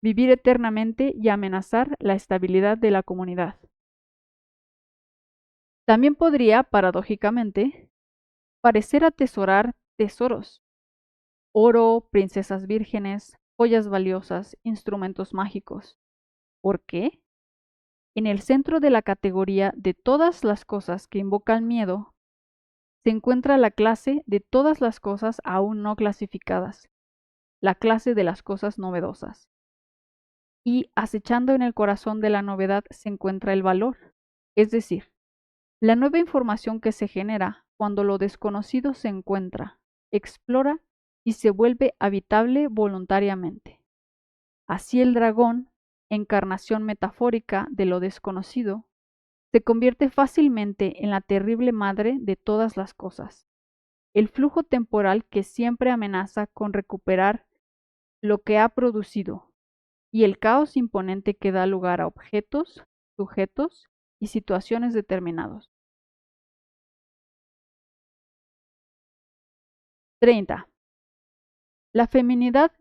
vivir eternamente y amenazar la estabilidad de la comunidad. También podría, paradójicamente, parecer atesorar tesoros, oro, princesas vírgenes, joyas valiosas, instrumentos mágicos. ¿Por qué? En el centro de la categoría de todas las cosas que invocan miedo, se encuentra la clase de todas las cosas aún no clasificadas, la clase de las cosas novedosas. Y acechando en el corazón de la novedad se encuentra el valor, es decir, la nueva información que se genera cuando lo desconocido se encuentra, explora y se vuelve habitable voluntariamente. Así el dragón, encarnación metafórica de lo desconocido, se convierte fácilmente en la terrible madre de todas las cosas, el flujo temporal que siempre amenaza con recuperar lo que ha producido, y el caos imponente que da lugar a objetos, sujetos y situaciones determinados. 30. La feminidad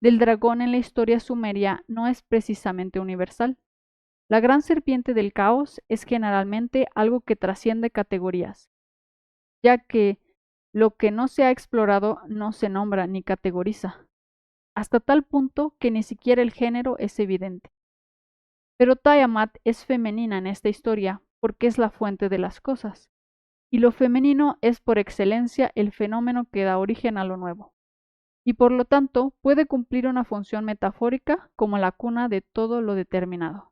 del dragón en la historia sumeria no es precisamente universal. La gran serpiente del caos es generalmente algo que trasciende categorías, ya que lo que no se ha explorado no se nombra ni categoriza, hasta tal punto que ni siquiera el género es evidente. Pero Tiamat es femenina en esta historia porque es la fuente de las cosas, y lo femenino es por excelencia el fenómeno que da origen a lo nuevo, y por lo tanto puede cumplir una función metafórica como la cuna de todo lo determinado.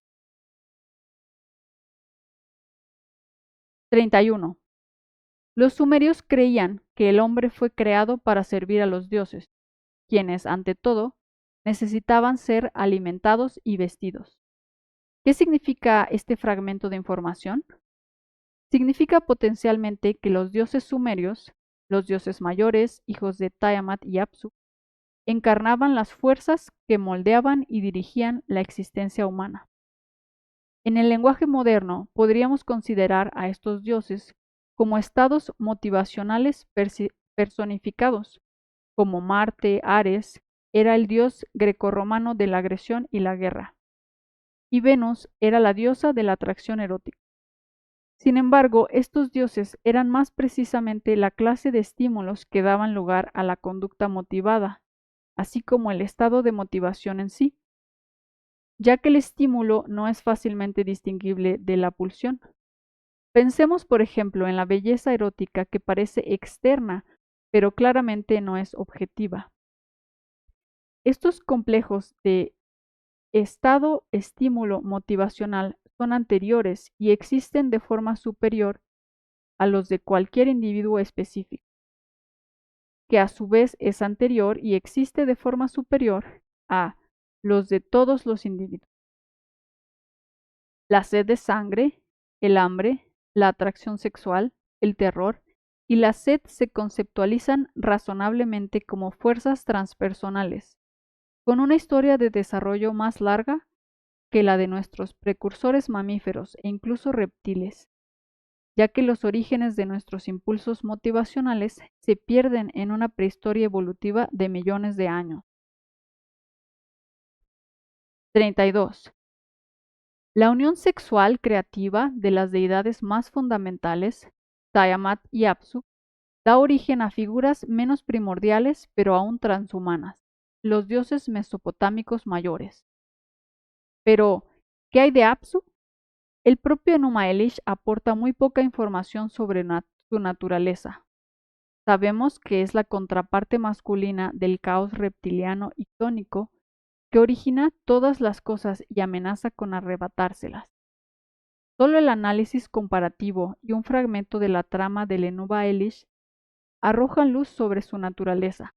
31. Los sumerios creían que el hombre fue creado para servir a los dioses, quienes, ante todo, necesitaban ser alimentados y vestidos. ¿Qué significa este fragmento de información? Significa potencialmente que los dioses sumerios, los dioses mayores, hijos de Tiamat y Apsu, encarnaban las fuerzas que moldeaban y dirigían la existencia humana. En el lenguaje moderno podríamos considerar a estos dioses como estados motivacionales personificados, como Marte, Ares, era el dios grecorromano de la agresión y la guerra, y Venus era la diosa de la atracción erótica. Sin embargo, estos dioses eran más precisamente la clase de estímulos que daban lugar a la conducta motivada, así como el estado de motivación en sí, ya que el estímulo no es fácilmente distinguible de la pulsión. Pensemos, por ejemplo, en la belleza erótica que parece externa, pero claramente no es objetiva. Estos complejos de estado estímulo motivacional son anteriores y existen de forma superior a los de cualquier individuo específico, que a su vez es anterior y existe de forma superior a los de todos los individuos. La sed de sangre, el hambre, la atracción sexual, el terror y la sed se conceptualizan razonablemente como fuerzas transpersonales, con una historia de desarrollo más larga que la de nuestros precursores mamíferos e incluso reptiles, ya que los orígenes de nuestros impulsos motivacionales se pierden en una prehistoria evolutiva de millones de años. 32. La unión sexual creativa de las deidades más fundamentales, Tiamat y Apsu, da origen a figuras menos primordiales pero aún transhumanas, los dioses mesopotámicos mayores. Pero, ¿qué hay de Apsu? El propio Enuma Elish aporta muy poca información sobre su naturaleza. Sabemos que es la contraparte masculina del caos reptiliano y tónico que origina todas las cosas y amenaza con arrebatárselas. Solo el análisis comparativo y un fragmento de la trama del Enuma Elish arrojan luz sobre su naturaleza.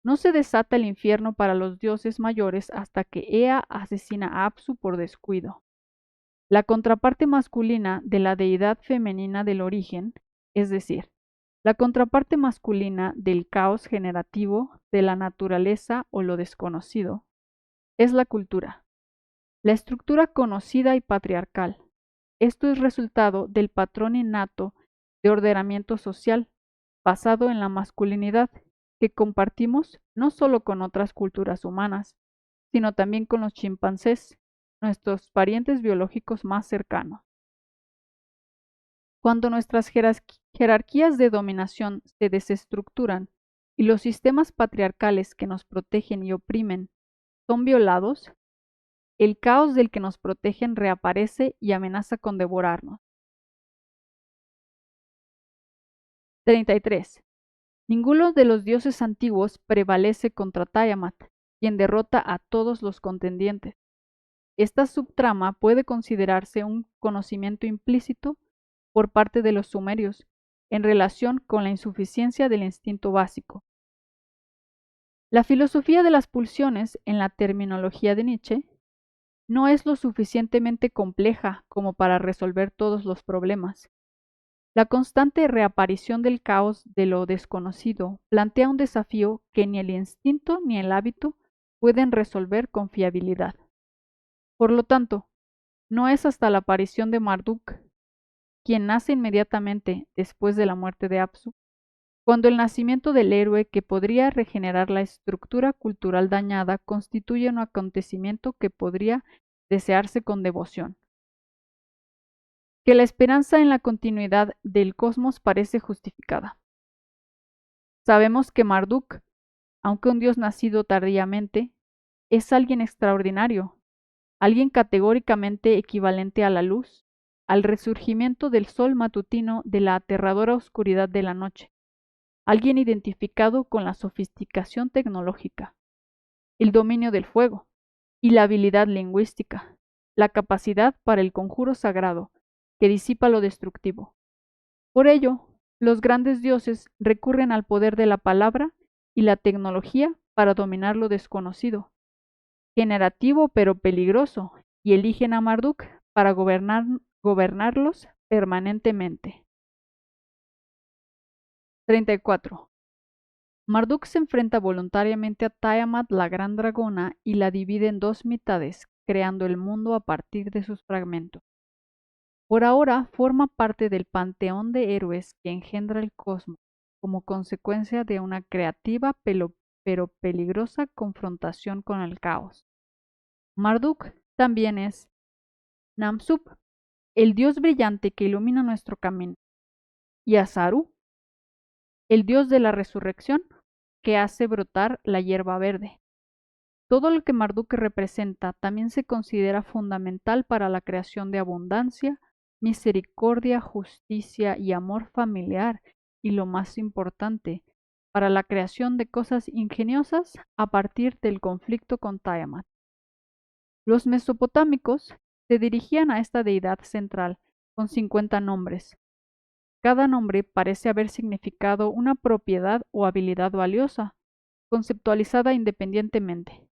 No se desata el infierno para los dioses mayores hasta que Ea asesina a Apsu por descuido. La contraparte masculina de la deidad femenina del origen, es decir, la contraparte masculina del caos generativo, de la naturaleza o lo desconocido, es la cultura, la estructura conocida y patriarcal. Esto es resultado del patrón innato de ordenamiento social basado en la masculinidad que compartimos no solo con otras culturas humanas, sino también con los chimpancés, nuestros parientes biológicos más cercanos. Cuando nuestras jerarquías de dominación se desestructuran y los sistemas patriarcales que nos protegen y oprimen son violados, el caos del que nos protegen reaparece y amenaza con devorarnos. 33. Ninguno de los dioses antiguos prevalece contra Tiamat, quien derrota a todos los contendientes. Esta subtrama puede considerarse un conocimiento implícito por parte de los sumerios en relación con la insuficiencia del instinto básico. La filosofía de las pulsiones, en la terminología de Nietzsche, no es lo suficientemente compleja como para resolver todos los problemas. La constante reaparición del caos de lo desconocido plantea un desafío que ni el instinto ni el hábito pueden resolver con fiabilidad. Por lo tanto, no es hasta la aparición de Marduk, quien nace inmediatamente después de la muerte de Apsu, cuando el nacimiento del héroe que podría regenerar la estructura cultural dañada constituye un acontecimiento que podría desearse con devoción. Que la esperanza en la continuidad del cosmos parece justificada. Sabemos que Marduk, aunque un dios nacido tardíamente, es alguien extraordinario, alguien categóricamente equivalente a la luz, al resurgimiento del sol matutino de la aterradora oscuridad de la noche, alguien identificado con la sofisticación tecnológica, el dominio del fuego y la habilidad lingüística, la capacidad para el conjuro sagrado que disipa lo destructivo. Por ello, los grandes dioses recurren al poder de la palabra y la tecnología para dominar lo desconocido, generativo pero peligroso, y eligen a Marduk para gobernarlos permanentemente. 34. Marduk se enfrenta voluntariamente a Tiamat, la gran dragona, y la divide en dos mitades, creando el mundo a partir de sus fragmentos. Por ahora forma parte del panteón de héroes que engendra el cosmos, como consecuencia de una creativa pero peligrosa confrontación con el caos. Marduk también es Namsup, el dios brillante que ilumina nuestro camino, y Azaru, el dios de la resurrección que hace brotar la hierba verde. Todo lo que Marduk representa también se considera fundamental para la creación de abundancia, misericordia, justicia y amor familiar, y lo más importante, para la creación de cosas ingeniosas a partir del conflicto con Tiamat. Los mesopotámicos se dirigían a esta deidad central con 50 nombres. Cada nombre parece haber significado una propiedad o habilidad valiosa, conceptualizada independientemente,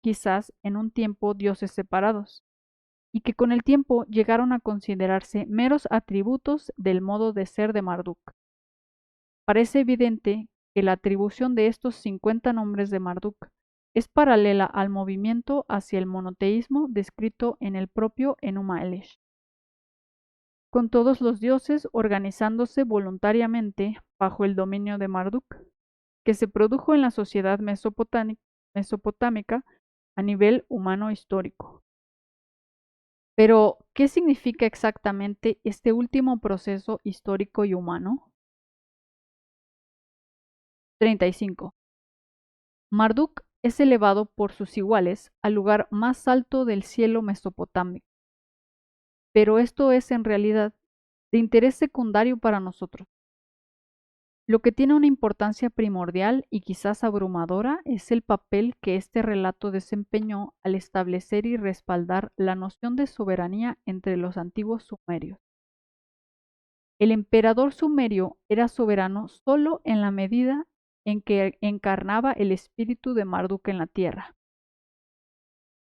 quizás en un tiempo dioses separados, y que con el tiempo llegaron a considerarse meros atributos del modo de ser de Marduk. Parece evidente que la atribución de estos 50 nombres de Marduk es paralela al movimiento hacia el monoteísmo descrito en el propio Enuma Elish, con todos los dioses organizándose voluntariamente bajo el dominio de Marduk, que se produjo en la sociedad mesopotámica a nivel humano histórico. Pero, ¿qué significa exactamente este último proceso histórico y humano? 35. Marduk es elevado por sus iguales al lugar más alto del cielo mesopotámico, pero esto es en realidad de interés secundario para nosotros. Lo que tiene una importancia primordial y quizás abrumadora es el papel que este relato desempeñó al establecer y respaldar la noción de soberanía entre los antiguos sumerios. El emperador sumerio era soberano solo en la medida en que encarnaba el espíritu de Marduk en la tierra.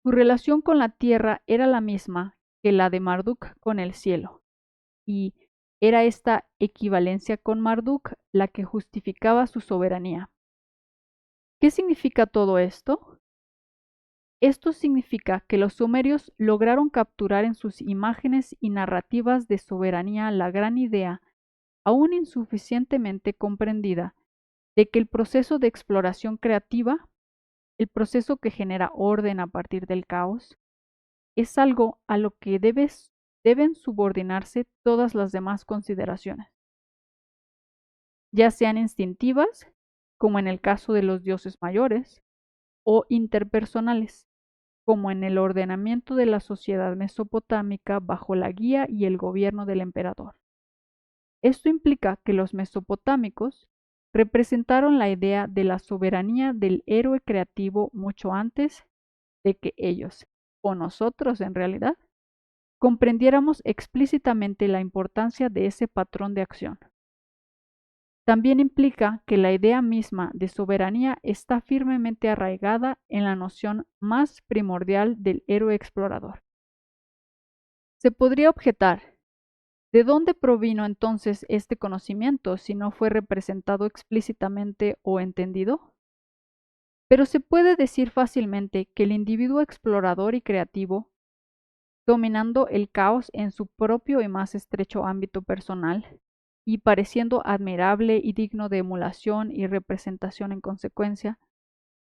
Su relación con la tierra era la misma que la de Marduk con el cielo, y era esta equivalencia con Marduk la que justificaba su soberanía. ¿Qué significa todo esto? Esto significa que los sumerios lograron capturar en sus imágenes y narrativas de soberanía la gran idea, aún insuficientemente comprendida, de que el proceso de exploración creativa, el proceso que genera orden a partir del caos, es algo a lo que deben subordinarse todas las demás consideraciones, ya sean instintivas, como en el caso de los dioses mayores, o interpersonales, como en el ordenamiento de la sociedad mesopotámica bajo la guía y el gobierno del emperador. Esto implica que los mesopotámicos representaron la idea de la soberanía del héroe creativo mucho antes de que ellos, o nosotros en realidad, comprendiéramos explícitamente la importancia de ese patrón de acción. También implica que la idea misma de soberanía está firmemente arraigada en la noción más primordial del héroe explorador. Se podría objetar, ¿de dónde provino entonces este conocimiento si no fue representado explícitamente o entendido? Pero se puede decir fácilmente que el individuo explorador y creativo, dominando el caos en su propio y más estrecho ámbito personal, y pareciendo admirable y digno de emulación y representación en consecuencia,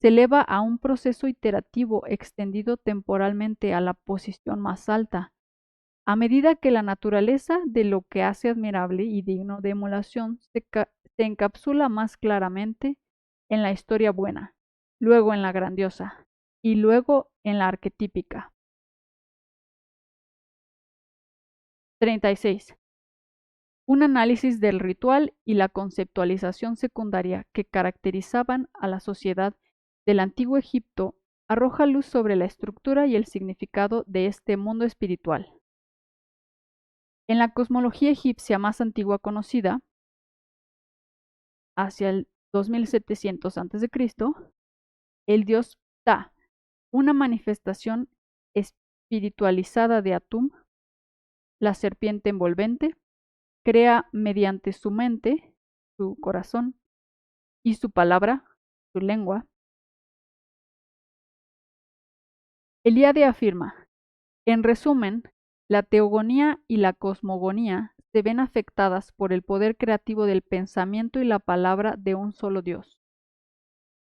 se eleva a un proceso iterativo extendido temporalmente a la posición más alta, a medida que la naturaleza de lo que hace admirable y digno de emulación se encapsula más claramente en la historia buena, luego en la grandiosa y luego en la arquetípica. 36. Un análisis del ritual y la conceptualización secundaria que caracterizaban a la sociedad del antiguo Egipto arroja luz sobre la estructura y el significado de este mundo espiritual. En la cosmología egipcia más antigua conocida, hacia el 2700 a.C., el dios Ptah, una manifestación espiritualizada de Atum, la serpiente envolvente, crea mediante su mente, su corazón, y su palabra, su lengua. Eliade afirma, en resumen, la teogonía y la cosmogonía se ven afectadas por el poder creativo del pensamiento y la palabra de un solo Dios.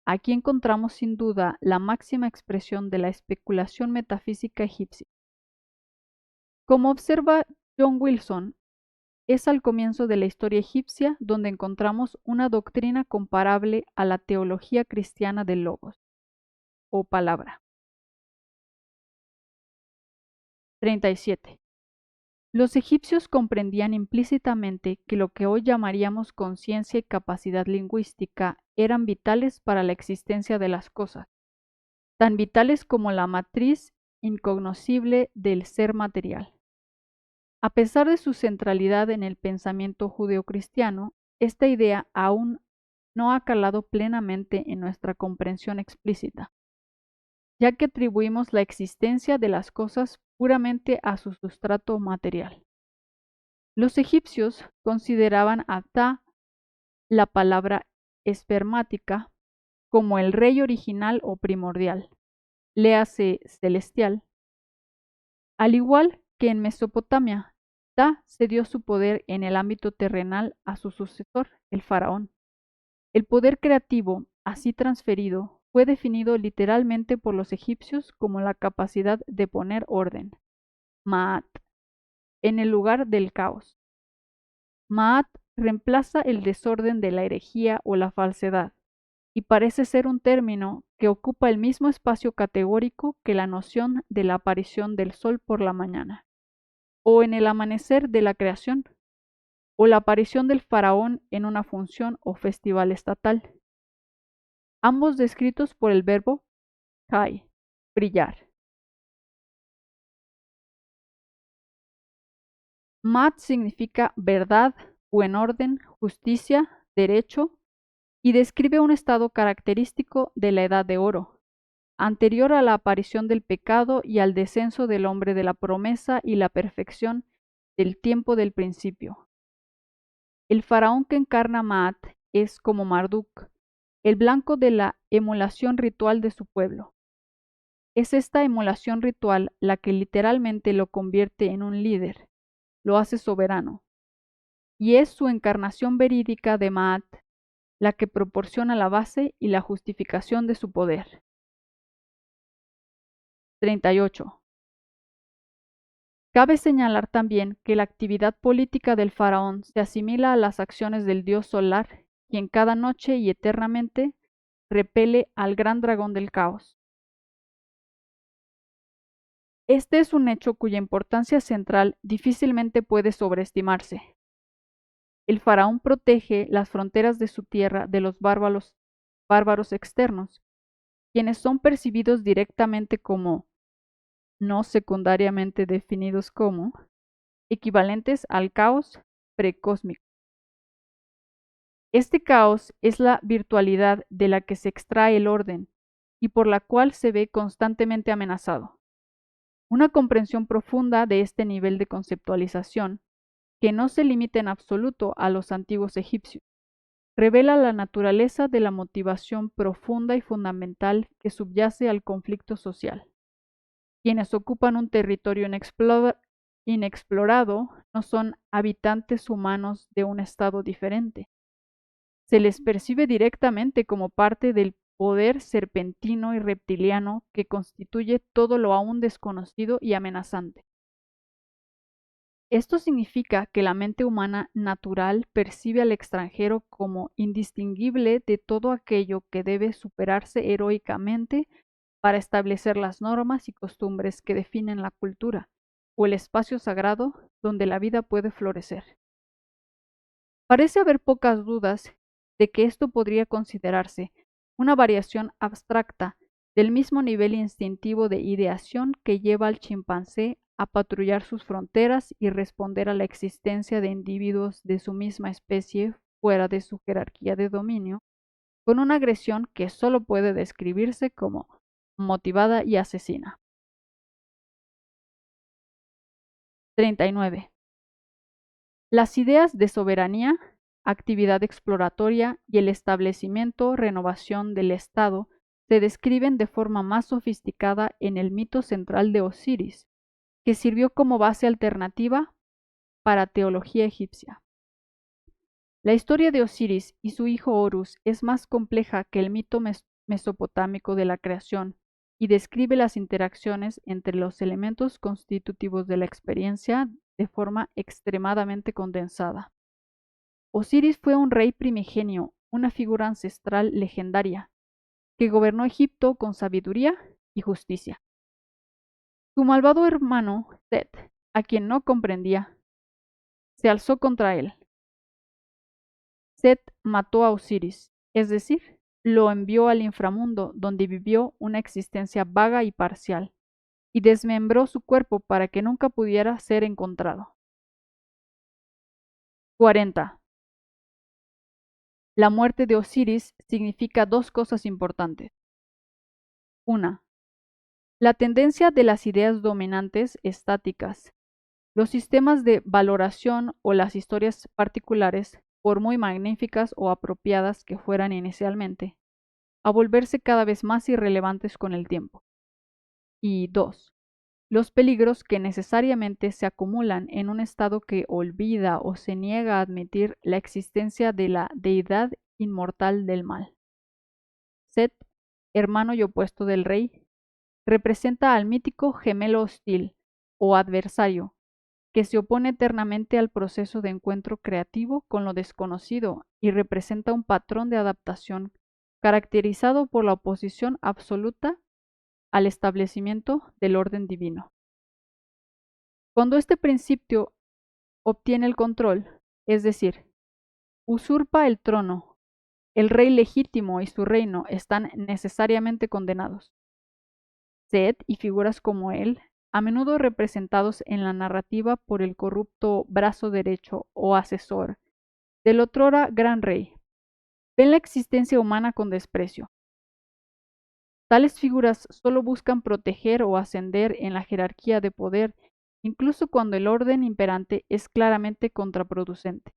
Aquí encontramos sin duda la máxima expresión de la especulación metafísica egipcia. Como observa John Wilson, es al comienzo de la historia egipcia donde encontramos una doctrina comparable a la teología cristiana del logos, o palabra. 37. Los egipcios comprendían implícitamente que lo que hoy llamaríamos conciencia y capacidad lingüística eran vitales para la existencia de las cosas, tan vitales como la matriz incognoscible del ser material. A pesar de su centralidad en el pensamiento judeocristiano, esta idea aún no ha calado plenamente en nuestra comprensión explícita, ya que atribuimos la existencia de las cosas puramente a su sustrato material. Los egipcios consideraban a Ptah, la palabra espermática, como el rey original o primordial, léase celestial. Al igual que en Mesopotamia, Ptah cedió su poder en el ámbito terrenal a su sucesor, el faraón. El poder creativo, así transferido, fue definido literalmente por los egipcios como la capacidad de poner orden, Ma'at, en el lugar del caos. Ma'at reemplaza el desorden de la herejía o la falsedad, y parece ser un término que ocupa el mismo espacio categórico que la noción de la aparición del sol por la mañana, o en el amanecer de la creación, o la aparición del faraón en una función o festival estatal, ambos descritos por el verbo kai, brillar. Mat significa verdad, buen orden, justicia, derecho, y describe un estado característico de la Edad de Oro, anterior a la aparición del pecado y al descenso del hombre de la promesa y la perfección del tiempo del principio. El faraón que encarna Maat es como Marduk, el blanco de la emulación ritual de su pueblo. Es esta emulación ritual la que literalmente lo convierte en un líder, lo hace soberano, y es su encarnación verídica de Maat la que proporciona la base y la justificación de su poder. 38. Cabe señalar también que la actividad política del faraón se asimila a las acciones del dios solar, quien cada noche y eternamente repele al gran dragón del caos. Este es un hecho cuya importancia central difícilmente puede sobreestimarse. El faraón protege las fronteras de su tierra de los bárbaros externos, quienes son percibidos directamente como, no secundariamente definidos como, equivalentes al caos precósmico. Este caos es la virtualidad de la que se extrae el orden y por la cual se ve constantemente amenazado. Una comprensión profunda de este nivel de conceptualización, que no se limita en absoluto a los antiguos egipcios, revela la naturaleza de la motivación profunda y fundamental que subyace al conflicto social. Quienes ocupan un territorio inexplorado no son habitantes humanos de un estado diferente. Se les percibe directamente como parte del poder serpentino y reptiliano que constituye todo lo aún desconocido y amenazante. Esto significa que la mente humana natural percibe al extranjero como indistinguible de todo aquello que debe superarse heroicamente para establecer las normas y costumbres que definen la cultura o el espacio sagrado donde la vida puede florecer. Parece haber pocas dudas de que esto podría considerarse una variación abstracta del mismo nivel instintivo de ideación que lleva al chimpancé a patrullar sus fronteras y responder a la existencia de individuos de su misma especie fuera de su jerarquía de dominio, con una agresión que solo puede describirse como motivada y asesina. 39. Las ideas de soberanía, actividad exploratoria y el establecimiento, renovación del Estado se describen de forma más sofisticada en el mito central de Osiris, que sirvió como base alternativa para teología egipcia. La historia de Osiris y su hijo Horus es más compleja que el mito mesopotámico de la creación y describe las interacciones entre los elementos constitutivos de la experiencia de forma extremadamente condensada. Osiris fue un rey primigenio, una figura ancestral legendaria, que gobernó Egipto con sabiduría y justicia. Su malvado hermano, Set, a quien no comprendía, se alzó contra él. Set mató a Osiris, es decir, lo envió al inframundo, donde vivió una existencia vaga y parcial, y desmembró su cuerpo para que nunca pudiera ser encontrado. 40. La muerte de Osiris significa dos cosas importantes. 1. La tendencia de las ideas dominantes estáticas, los sistemas de valoración o las historias particulares, por muy magníficas o apropiadas que fueran inicialmente, a volverse cada vez más irrelevantes con el tiempo. Y 2. Los peligros que necesariamente se acumulan en un estado que olvida o se niega a admitir la existencia de la deidad inmortal del mal. Set, hermano y opuesto del rey, representa al mítico gemelo hostil o adversario que se opone eternamente al proceso de encuentro creativo con lo desconocido y representa un patrón de adaptación caracterizado por la oposición absoluta al establecimiento del orden divino. Cuando este principio obtiene el control, es decir, usurpa el trono, el rey legítimo y su reino están necesariamente condenados. Set y figuras como él, a menudo representados en la narrativa por el corrupto brazo derecho o asesor del otrora gran rey, ven la existencia humana con desprecio. Tales figuras solo buscan proteger o ascender en la jerarquía de poder, incluso cuando el orden imperante es claramente contraproducente.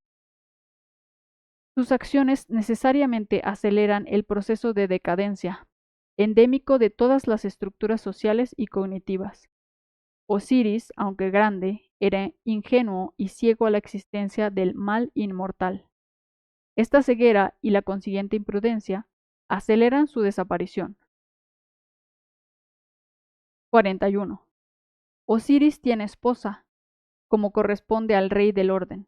Sus acciones necesariamente aceleran el proceso de decadencia, endémico de todas las estructuras sociales y cognitivas. Osiris, aunque grande, era ingenuo y ciego a la existencia del mal inmortal. Esta ceguera y la consiguiente imprudencia aceleran su desaparición. 41. Osiris tiene esposa, como corresponde al rey del orden.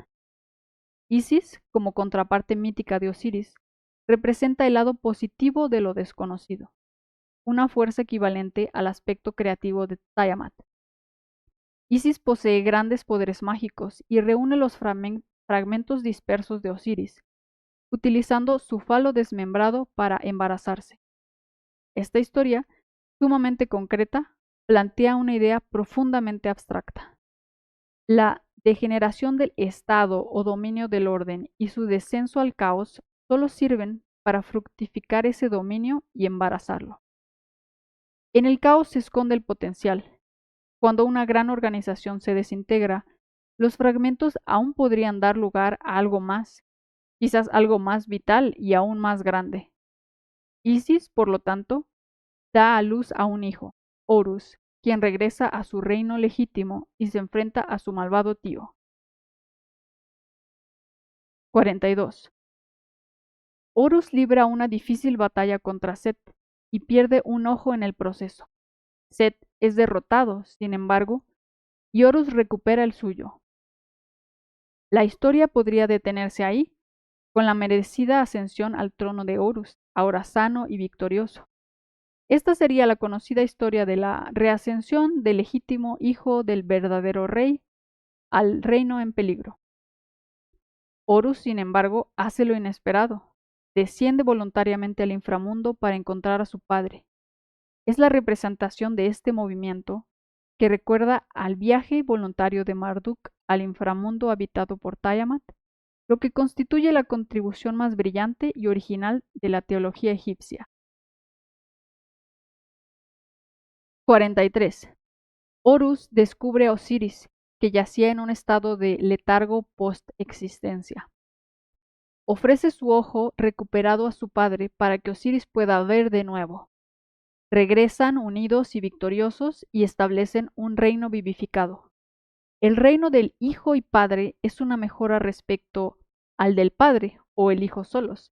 Isis, como contraparte mítica de Osiris, representa el lado positivo de lo desconocido, una fuerza equivalente al aspecto creativo de Tiamat. Isis posee grandes poderes mágicos y reúne los fragmentos dispersos de Osiris, utilizando su falo desmembrado para embarazarse. Esta historia, sumamente concreta, plantea una idea profundamente abstracta. La degeneración del Estado o dominio del orden y su descenso al caos solo sirven para fructificar ese dominio y embarazarlo. En el caos se esconde el potencial. Cuando una gran organización se desintegra, los fragmentos aún podrían dar lugar a algo más, quizás algo más vital y aún más grande. Isis, por lo tanto, da a luz a un hijo, Horus, quien regresa a su reino legítimo y se enfrenta a su malvado tío. 42. Horus libra una difícil batalla contra Set y pierde un ojo en el proceso. Set es derrotado, sin embargo, y Horus recupera el suyo. La historia podría detenerse ahí, con la merecida ascensión al trono de Horus, ahora sano y victorioso. Esta sería la conocida historia de la reascensión del legítimo hijo del verdadero rey al reino en peligro. Horus, sin embargo, hace lo inesperado. Desciende voluntariamente al inframundo para encontrar a su padre. Es la representación de este movimiento que recuerda al viaje voluntario de Marduk al inframundo habitado por Tiamat, lo que constituye la contribución más brillante y original de la teología egipcia. 43. Horus descubre a Osiris, que yacía en un estado de letargo post-existencia. Ofrece su ojo recuperado a su padre para que Osiris pueda ver de nuevo. Regresan unidos y victoriosos y establecen un reino vivificado. El reino del hijo y padre es una mejora respecto al del padre o el hijo solos,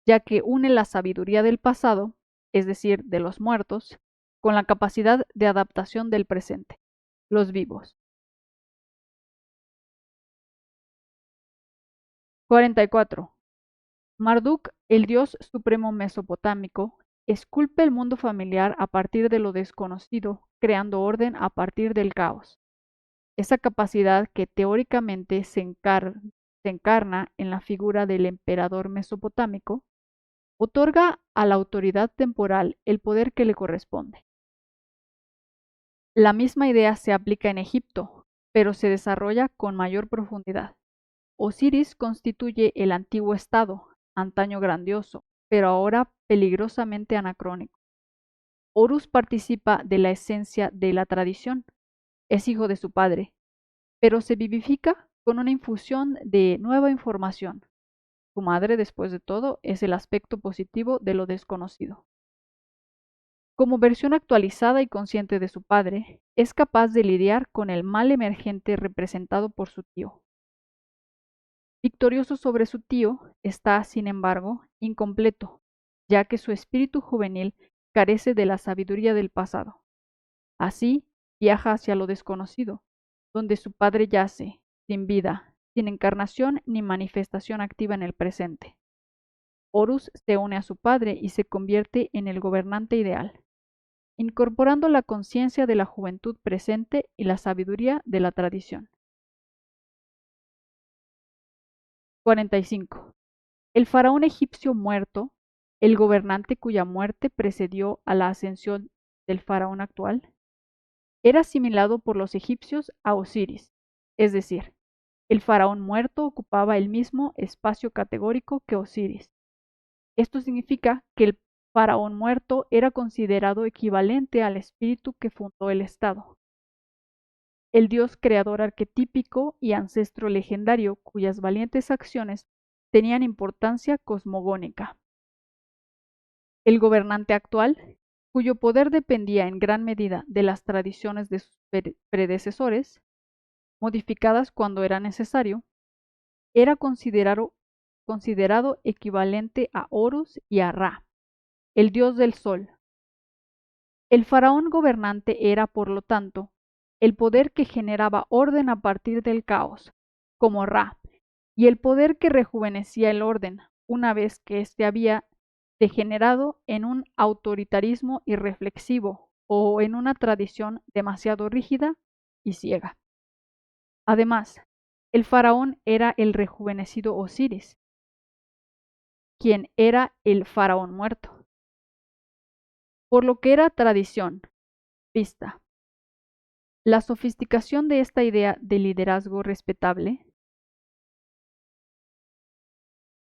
ya que une la sabiduría del pasado, es decir, de los muertos, con la capacidad de adaptación del presente, los vivos. 44. Marduk, el dios supremo mesopotámico, esculpe el mundo familiar a partir de lo desconocido, creando orden a partir del caos. Esa capacidad que teóricamente se encarna en la figura del emperador mesopotámico, otorga a la autoridad temporal el poder que le corresponde. La misma idea se aplica en Egipto, pero se desarrolla con mayor profundidad. Osiris constituye el antiguo estado, antaño grandioso, pero ahora peligrosamente anacrónico. Horus participa de la esencia de la tradición, es hijo de su padre, pero se vivifica con una infusión de nueva información. Su madre, después de todo, es el aspecto positivo de lo desconocido. Como versión actualizada y consciente de su padre, es capaz de lidiar con el mal emergente representado por su tío. Victorioso sobre su tío, está, sin embargo, incompleto, ya que su espíritu juvenil carece de la sabiduría del pasado. Así, viaja hacia lo desconocido, donde su padre yace, sin vida, sin encarnación ni manifestación activa en el presente. Horus se une a su padre y se convierte en el gobernante ideal, incorporando la conciencia de la juventud presente y la sabiduría de la tradición. 45. El faraón egipcio muerto, el gobernante cuya muerte precedió a la ascensión del faraón actual, era asimilado por los egipcios a Osiris, es decir, el faraón muerto ocupaba el mismo espacio categórico que Osiris. Esto significa que el faraón muerto era considerado equivalente al espíritu que fundó el Estado, el dios creador arquetípico y ancestro legendario cuyas valientes acciones tenían importancia cosmogónica. El gobernante actual, cuyo poder dependía en gran medida de las tradiciones de sus predecesores, modificadas cuando era necesario, era considerado equivalente a Horus y a Ra, el dios del sol. El faraón gobernante era, por lo tanto, el poder que generaba orden a partir del caos, como Ra, y el poder que rejuvenecía el orden, una vez que éste había degenerado en un autoritarismo irreflexivo o en una tradición demasiado rígida y ciega. Además, el faraón era el rejuvenecido Osiris, quien era el faraón muerto, por lo que era tradición, vista. La sofisticación de esta idea de liderazgo respetable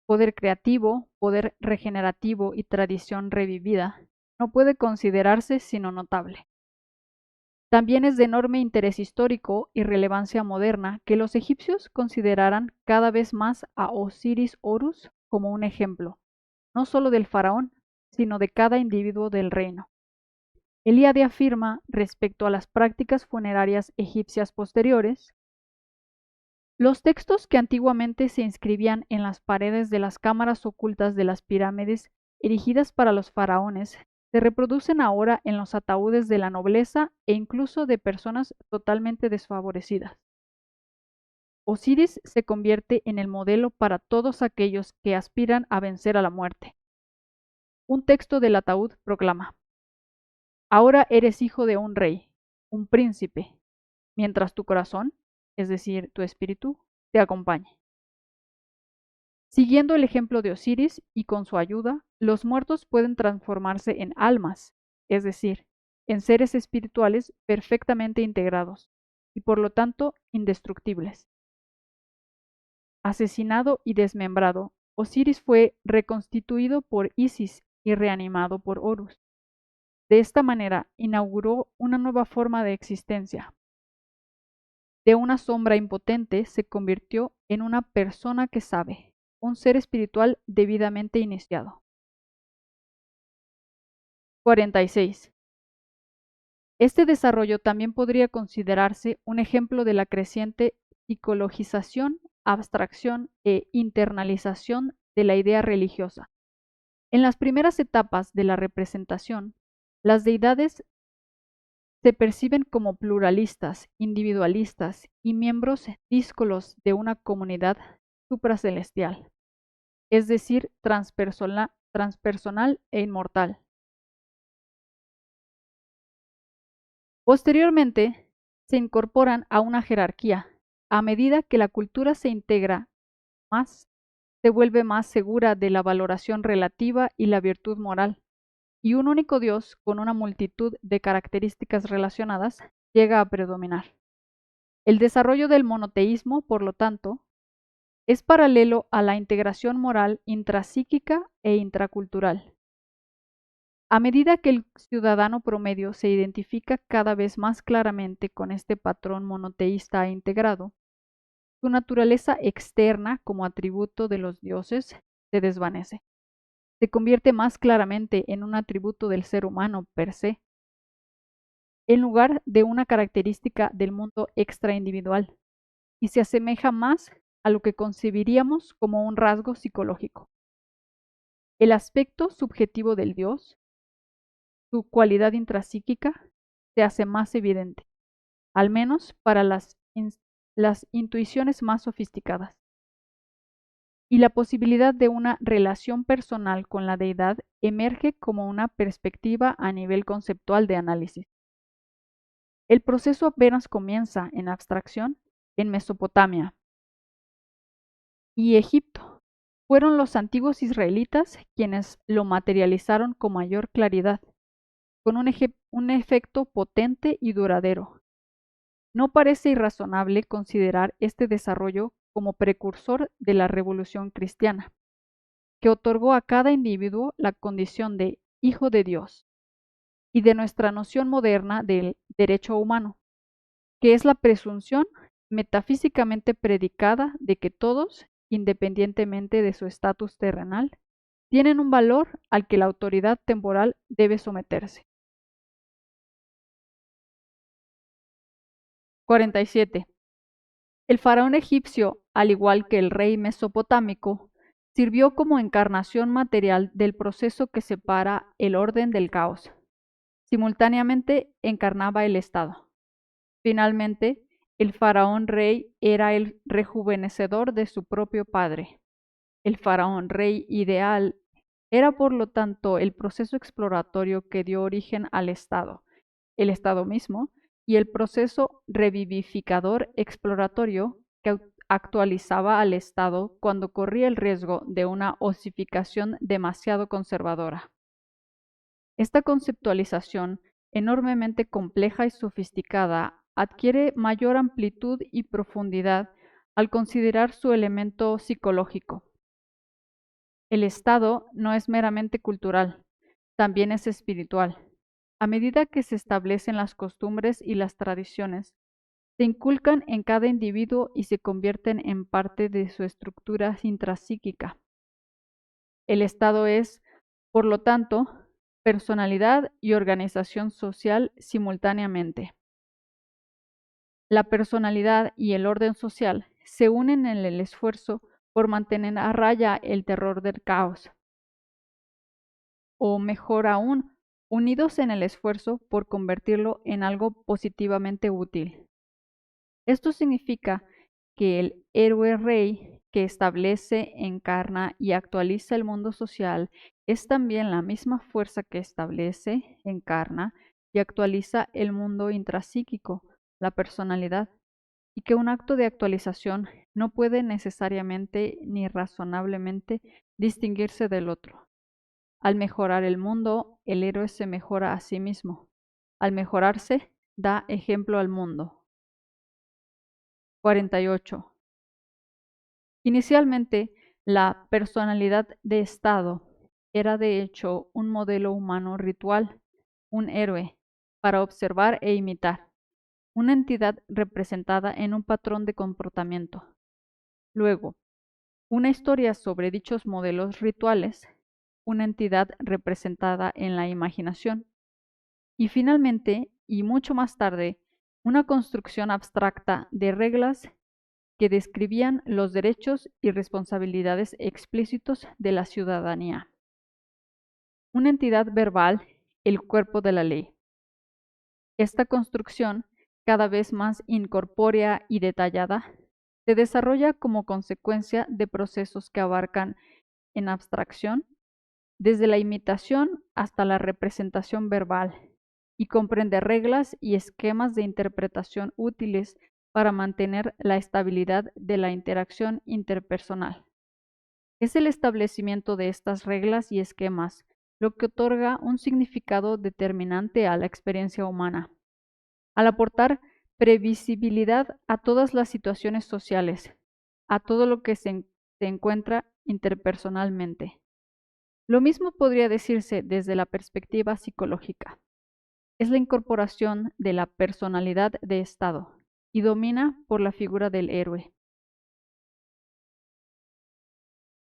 poder creativo, poder regenerativo y tradición revivida, no puede considerarse sino notable. También es de enorme interés histórico y relevancia moderna que los egipcios consideraran cada vez más a Osiris Horus como un ejemplo, no solo del faraón, sino de cada individuo del reino. Elíade afirma respecto a las prácticas funerarias egipcias posteriores: los textos que antiguamente se inscribían en las paredes de las cámaras ocultas de las pirámides erigidas para los faraones se reproducen ahora en los ataúdes de la nobleza e incluso de personas totalmente desfavorecidas. Osiris se convierte en el modelo para todos aquellos que aspiran a vencer a la muerte. Un texto del ataúd proclama: ahora eres hijo de un rey, un príncipe, mientras tu corazón, es decir, tu espíritu, te acompañe. Siguiendo el ejemplo de Osiris y con su ayuda, los muertos pueden transformarse en almas, es decir, en seres espirituales perfectamente integrados y por lo tanto indestructibles. Asesinado y desmembrado, Osiris fue reconstituido por Isis y reanimado por Horus. De esta manera inauguró una nueva forma de existencia. De una sombra impotente se convirtió en una persona que sabe, un ser espiritual debidamente iniciado. 46. Este desarrollo también podría considerarse un ejemplo de la creciente psicologización, abstracción e internalización de la idea religiosa. En las primeras etapas de la representación, las deidades se perciben como pluralistas, individualistas y miembros díscolos de una comunidad supracelestial, es decir, transpersonal e inmortal. Posteriormente, se incorporan a una jerarquía. A medida que la cultura se integra más, se vuelve más segura de la valoración relativa y la virtud moral, y un único Dios con una multitud de características relacionadas llega a predominar. El desarrollo del monoteísmo, por lo tanto, es paralelo a la integración moral intrapsíquica e intracultural. A medida que el ciudadano promedio se identifica cada vez más claramente con este patrón monoteísta e integrado, su naturaleza externa como atributo de los dioses se desvanece. Se convierte más claramente en un atributo del ser humano per se, en lugar de una característica del mundo extraindividual, y se asemeja más a lo que concebiríamos como un rasgo psicológico. El aspecto subjetivo del Dios, su cualidad intrapsíquica, se hace más evidente, al menos para las intuiciones más sofisticadas. Y la posibilidad de una relación personal con la deidad emerge como una perspectiva a nivel conceptual de análisis. El proceso apenas comienza en abstracción en Mesopotamia y Egipto. Fueron los antiguos israelitas quienes lo materializaron con mayor claridad, con un efecto potente y duradero. No parece irrazonable considerar este desarrollo como precursor de la Revolución Cristiana, que otorgó a cada individuo la condición de hijo de Dios, y de nuestra noción moderna del derecho humano, que es la presunción metafísicamente predicada de que todos, independientemente de su estatus terrenal, tienen un valor al que la autoridad temporal debe someterse. 47. El faraón egipcio, al igual que el rey mesopotámico, sirvió como encarnación material del proceso que separa el orden del caos. Simultáneamente encarnaba el Estado. Finalmente, el faraón rey era el rejuvenecedor de su propio padre. El faraón rey ideal era por lo tanto el proceso exploratorio que dio origen al Estado, el Estado mismo, y el proceso revivificador exploratorio que actualizaba al Estado cuando corría el riesgo de una osificación demasiado conservadora. Esta conceptualización, enormemente compleja y sofisticada, adquiere mayor amplitud y profundidad al considerar su elemento psicológico. El Estado no es meramente cultural, también es espiritual. A medida que se establecen las costumbres y las tradiciones, se inculcan en cada individuo y se convierten en parte de su estructura intrapsíquica. El Estado es, por lo tanto, personalidad y organización social simultáneamente. La personalidad y el orden social se unen en el esfuerzo por mantener a raya el terror del caos, o mejor aún, unidos en el esfuerzo por convertirlo en algo positivamente útil. Esto significa que el héroe rey que establece, encarna y actualiza el mundo social es también la misma fuerza que establece, encarna y actualiza el mundo intrapsíquico, la personalidad, y que un acto de actualización no puede necesariamente ni razonablemente distinguirse del otro. Al mejorar el mundo, el héroe se mejora a sí mismo. Al mejorarse, da ejemplo al mundo. 48. Inicialmente, la personalidad de Estado era de hecho un modelo humano ritual, un héroe, para observar e imitar, una entidad representada en un patrón de comportamiento. Luego, una historia sobre dichos modelos rituales, una entidad representada en la imaginación. Y finalmente, y mucho más tarde, una construcción abstracta de reglas que describían los derechos y responsabilidades explícitos de la ciudadanía. Una entidad verbal, el cuerpo de la ley. Esta construcción, cada vez más incorpórea y detallada, se desarrolla como consecuencia de procesos que abarcan en abstracción, desde la imitación hasta la representación verbal, y comprende reglas y esquemas de interpretación útiles para mantener la estabilidad de la interacción interpersonal. Es el establecimiento de estas reglas y esquemas lo que otorga un significado determinante a la experiencia humana, al aportar previsibilidad a todas las situaciones sociales, a todo lo que se encuentra interpersonalmente. Lo mismo podría decirse desde la perspectiva psicológica. Es la incorporación de la personalidad de Estado y domina por la figura del héroe,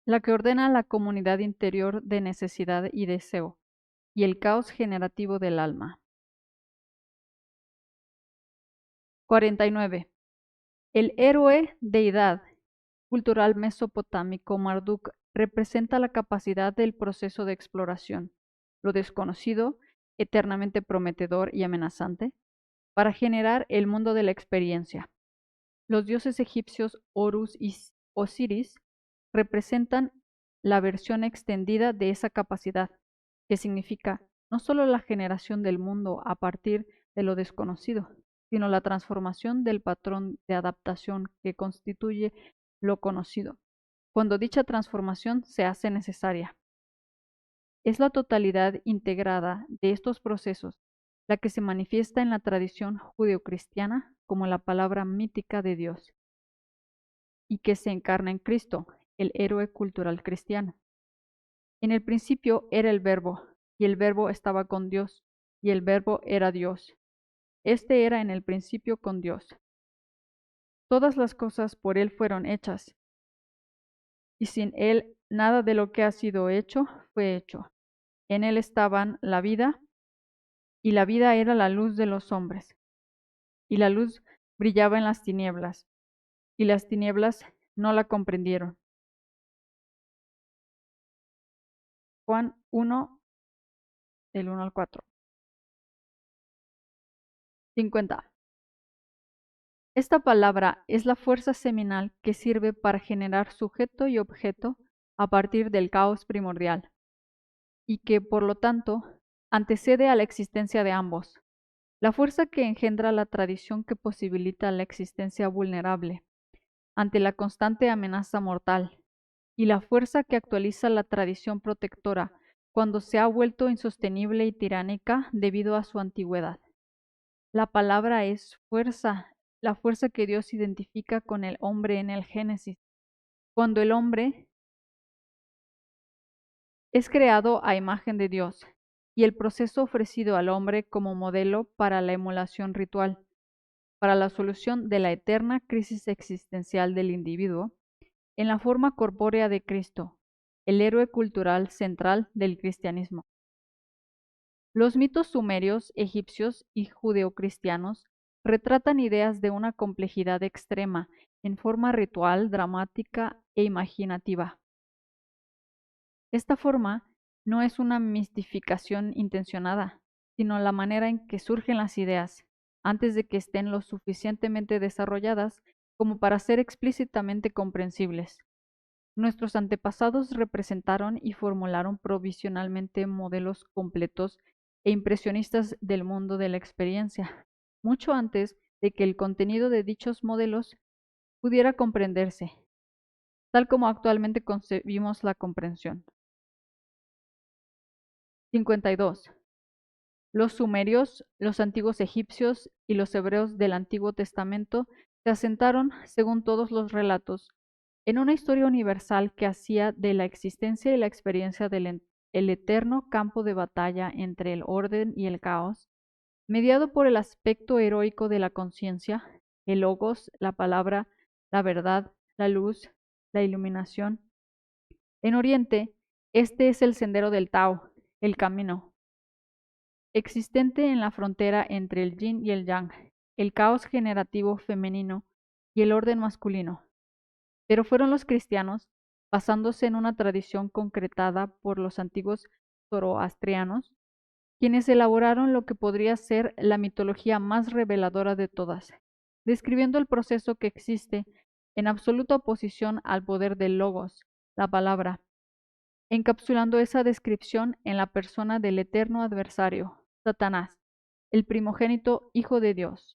la que ordena la comunidad interior de necesidad y deseo, y el caos generativo del alma. 49. El héroe deidad cultural mesopotámico Marduk representa la capacidad del proceso de exploración, lo desconocido, eternamente prometedor y amenazante, para generar el mundo de la experiencia. Los dioses egipcios Horus y Osiris representan la versión extendida de esa capacidad, que significa no solo la generación del mundo a partir de lo desconocido, sino la transformación del patrón de adaptación que constituye lo conocido, cuando dicha transformación se hace necesaria. Es la totalidad integrada de estos procesos la que se manifiesta en la tradición judeocristiana como la palabra mítica de Dios, y que se encarna en Cristo, el héroe cultural cristiano. En el principio era el Verbo, y el Verbo estaba con Dios, y el Verbo era Dios. Este era en el principio con Dios. Todas las cosas por Él fueron hechas, y sin Él nada de lo que ha sido hecho fue hecho. En Él estaban la vida, y la vida era la luz de los hombres. Y la luz brillaba en las tinieblas, y las tinieblas no la comprendieron. Juan 1, del 1 al 4. 50. Esta palabra es la fuerza seminal que sirve para generar sujeto y objeto a partir del caos primordial, y que, por lo tanto, antecede a la existencia de ambos. La fuerza que engendra la tradición que posibilita la existencia vulnerable ante la constante amenaza mortal, y la fuerza que actualiza la tradición protectora cuando se ha vuelto insostenible y tiránica debido a su antigüedad. La palabra es fuerza, la fuerza que Dios identifica con el hombre en el Génesis, cuando el hombre es creado a imagen de Dios, y el proceso ofrecido al hombre como modelo para la emulación ritual, para la solución de la eterna crisis existencial del individuo, en la forma corpórea de Cristo, el héroe cultural central del cristianismo. Los mitos sumerios, egipcios y judeocristianos retratan ideas de una complejidad extrema en forma ritual, dramática e imaginativa. Esta forma no es una mistificación intencionada, sino la manera en que surgen las ideas, antes de que estén lo suficientemente desarrolladas como para ser explícitamente comprensibles. Nuestros antepasados representaron y formularon provisionalmente modelos completos e impresionistas del mundo de la experiencia, mucho antes de que el contenido de dichos modelos pudiera comprenderse, tal como actualmente concebimos la comprensión. 52. Los sumerios, los antiguos egipcios y los hebreos del Antiguo Testamento se asentaron, según todos los relatos, en una historia universal que hacía de la existencia y la experiencia del el eterno campo de batalla entre el orden y el caos, mediado por el aspecto heroico de la conciencia, el logos, la palabra, la verdad, la luz, la iluminación. En Oriente, este es el sendero del Tao, el camino, existente en la frontera entre el yin y el yang, el caos generativo femenino y el orden masculino. Pero fueron los cristianos, basándose en una tradición concretada por los antiguos zoroastrianos, quienes elaboraron lo que podría ser la mitología más reveladora de todas, describiendo el proceso que existe en absoluta oposición al poder del logos, la palabra, encapsulando esa descripción en la persona del eterno adversario, Satanás, el primogénito Hijo de Dios.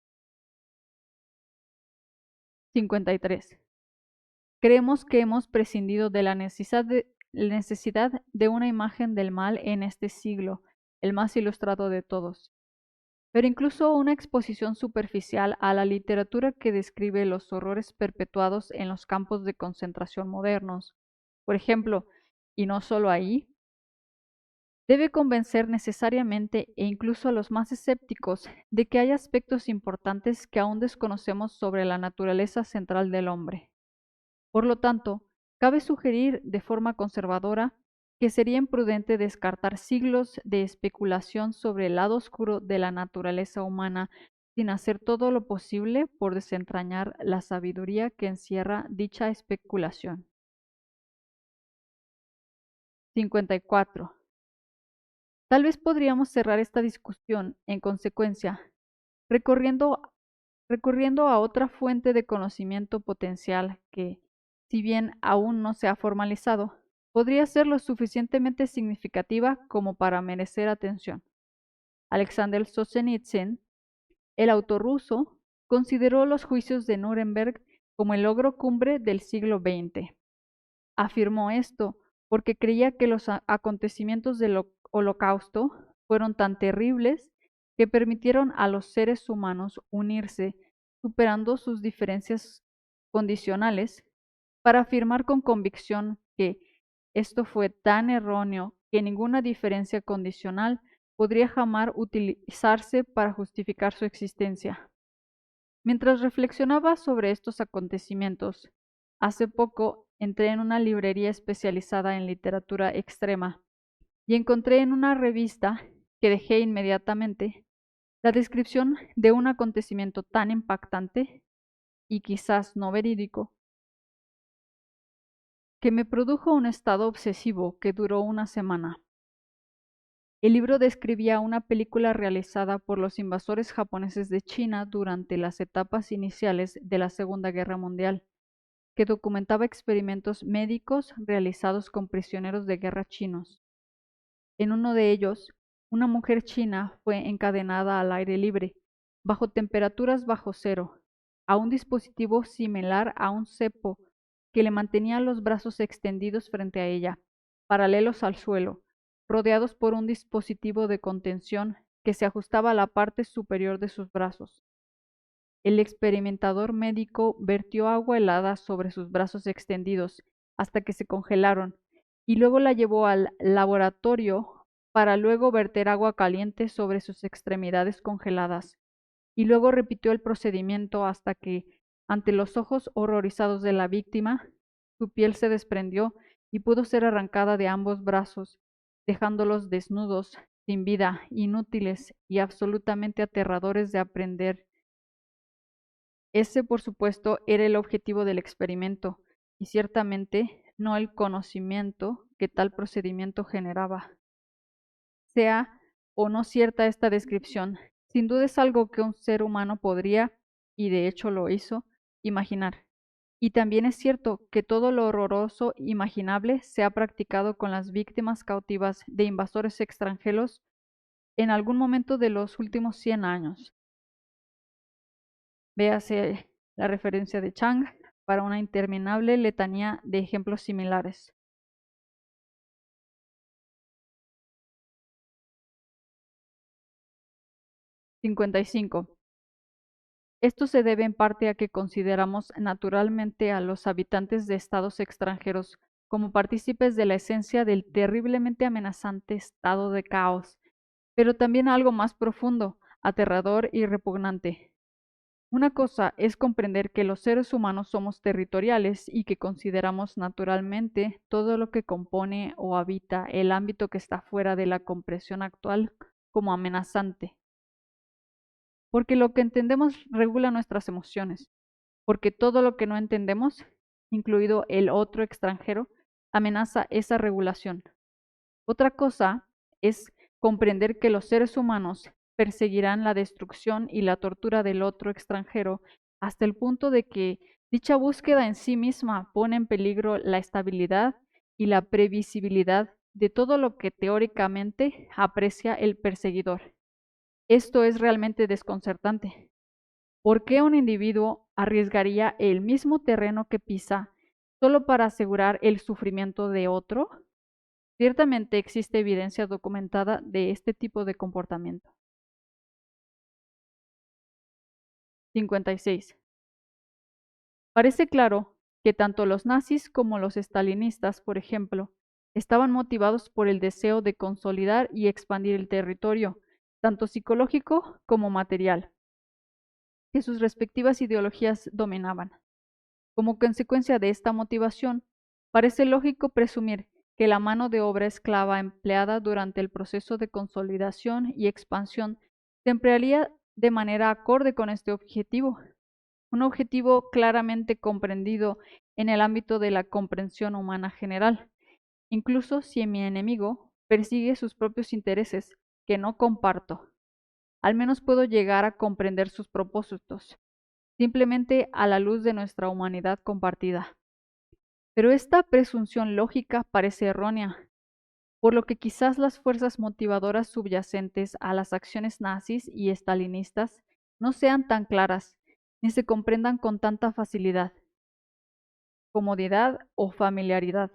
53. Creemos que hemos prescindido de la necesidad de una imagen del mal en este siglo, el más ilustrado de todos. Pero incluso una exposición superficial a la literatura que describe los horrores perpetuados en los campos de concentración modernos, por ejemplo, y no solo ahí, debe convencer necesariamente e incluso a los más escépticos de que hay aspectos importantes que aún desconocemos sobre la naturaleza central del hombre. Por lo tanto, cabe sugerir de forma conservadora que sería imprudente descartar siglos de especulación sobre el lado oscuro de la naturaleza humana sin hacer todo lo posible por desentrañar la sabiduría que encierra dicha especulación. 54. Tal vez podríamos cerrar esta discusión, en consecuencia, recurriendo a otra fuente de conocimiento potencial que, si bien aún no se ha formalizado, podría ser lo suficientemente significativa como para merecer atención. Alexander Solzhenitsyn, el autor ruso, consideró los juicios de Nuremberg como el logro cumbre del siglo XX. Afirmó esto porque creía que los acontecimientos del Holocausto fueron tan terribles que permitieron a los seres humanos unirse, superando sus diferencias condicionales, para afirmar con convicción que esto fue tan erróneo que ninguna diferencia condicional podría jamás utilizarse para justificar su existencia. Mientras reflexionaba sobre estos acontecimientos, hace poco entré en una librería especializada en literatura extrema y encontré en una revista, que dejé inmediatamente, la descripción de un acontecimiento tan impactante y quizás no verídico, que me produjo un estado obsesivo que duró una semana. El libro describía una película realizada por los invasores japoneses de China durante las etapas iniciales de la Segunda Guerra Mundial, que documentaba experimentos médicos realizados con prisioneros de guerra chinos. En uno de ellos, una mujer china fue encadenada al aire libre, bajo temperaturas bajo cero, a un dispositivo similar a un cepo que le mantenía los brazos extendidos frente a ella, paralelos al suelo, rodeados por un dispositivo de contención que se ajustaba a la parte superior de sus brazos. El experimentador médico vertió agua helada sobre sus brazos extendidos hasta que se congelaron y luego la llevó al laboratorio para luego verter agua caliente sobre sus extremidades congeladas, y luego repitió el procedimiento hasta que, ante los ojos horrorizados de la víctima, su piel se desprendió y pudo ser arrancada de ambos brazos, dejándolos desnudos, sin vida, inútiles y absolutamente aterradores de aprender. Ese, por supuesto, era el objetivo del experimento, y ciertamente no el conocimiento que tal procedimiento generaba. Sea o no cierta esta descripción, sin duda es algo que un ser humano podría, y de hecho lo hizo, imaginar. Y también es cierto que todo lo horroroso imaginable se ha practicado con las víctimas cautivas de invasores extranjeros en algún momento de los últimos 100 años. Véase la referencia de Chang para una interminable letanía de ejemplos similares. 55. Esto se debe en parte a que consideramos naturalmente a los habitantes de estados extranjeros como partícipes de la esencia del terriblemente amenazante estado de caos, pero también algo más profundo, aterrador y repugnante. Una cosa es comprender que los seres humanos somos territoriales y que consideramos naturalmente todo lo que compone o habita el ámbito que está fuera de la comprensión actual como amenazante. Porque lo que entendemos regula nuestras emociones, porque todo lo que no entendemos, incluido el otro extranjero, amenaza esa regulación. Otra cosa es comprender que los seres humanos perseguirán la destrucción y la tortura del otro extranjero hasta el punto de que dicha búsqueda en sí misma pone en peligro la estabilidad y la previsibilidad de todo lo que teóricamente aprecia el perseguidor. Esto es realmente desconcertante. ¿Por qué un individuo arriesgaría el mismo terreno que pisa solo para asegurar el sufrimiento de otro? Ciertamente existe evidencia documentada de este tipo de comportamiento. 56. Parece claro que tanto los nazis como los estalinistas, por ejemplo, estaban motivados por el deseo de consolidar y expandir el territorio, tanto psicológico como material, que sus respectivas ideologías dominaban. Como consecuencia de esta motivación, parece lógico presumir que la mano de obra esclava empleada durante el proceso de consolidación y expansión se emplearía de manera acorde con este objetivo, un objetivo claramente comprendido en el ámbito de la comprensión humana general, incluso si mi enemigo persigue sus propios intereses, que no comparto. Al menos puedo llegar a comprender sus propósitos, simplemente a la luz de nuestra humanidad compartida. Pero esta presunción lógica parece errónea, por lo que quizás las fuerzas motivadoras subyacentes a las acciones nazis y estalinistas no sean tan claras ni se comprendan con tanta facilidad, comodidad o familiaridad.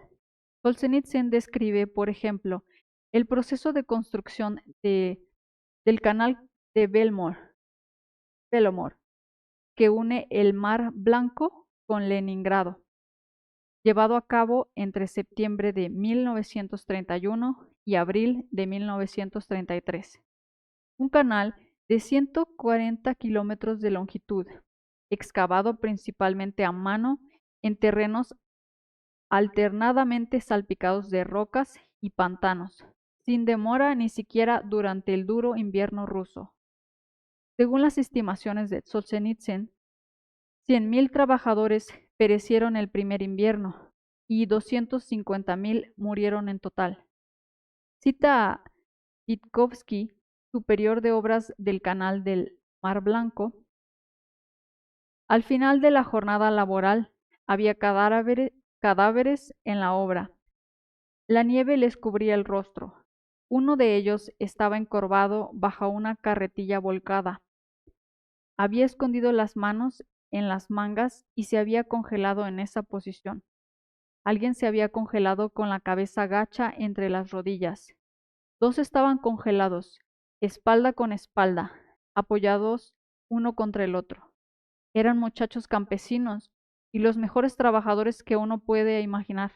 Solzhenitsyn describe, por ejemplo, el proceso de construcción del canal de Belomor, que une el Mar Blanco con Leningrado, llevado a cabo entre septiembre de 1931 y abril de 1933. Un canal de 140 kilómetros de longitud, excavado principalmente a mano en terrenos alternadamente salpicados de rocas y pantanos, sin demora ni siquiera durante el duro invierno ruso. Según las estimaciones de Solzhenitsyn, 100.000 trabajadores perecieron el primer invierno y 250.000 murieron en total. Cita a Ditkovsky, superior de obras del Canal del Mar Blanco. Al final de la jornada laboral había cadáveres en la obra. La nieve les cubría el rostro. Uno de ellos estaba encorvado bajo una carretilla volcada. Había escondido las manos en las mangas y se había congelado en esa posición. Alguien se había congelado con la cabeza gacha entre las rodillas. Dos estaban congelados, espalda con espalda, apoyados uno contra el otro. Eran muchachos campesinos y los mejores trabajadores que uno puede imaginar.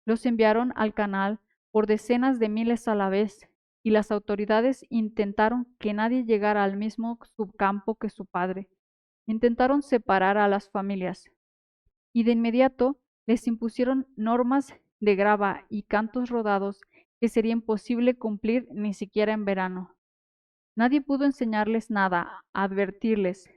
Los enviaron al canal por decenas de miles a la vez, y las autoridades intentaron que nadie llegara al mismo subcampo que su padre. Intentaron separar a las familias, y de inmediato les impusieron normas de grava y cantos rodados que sería imposible cumplir ni siquiera en verano. Nadie pudo enseñarles nada, advertirles,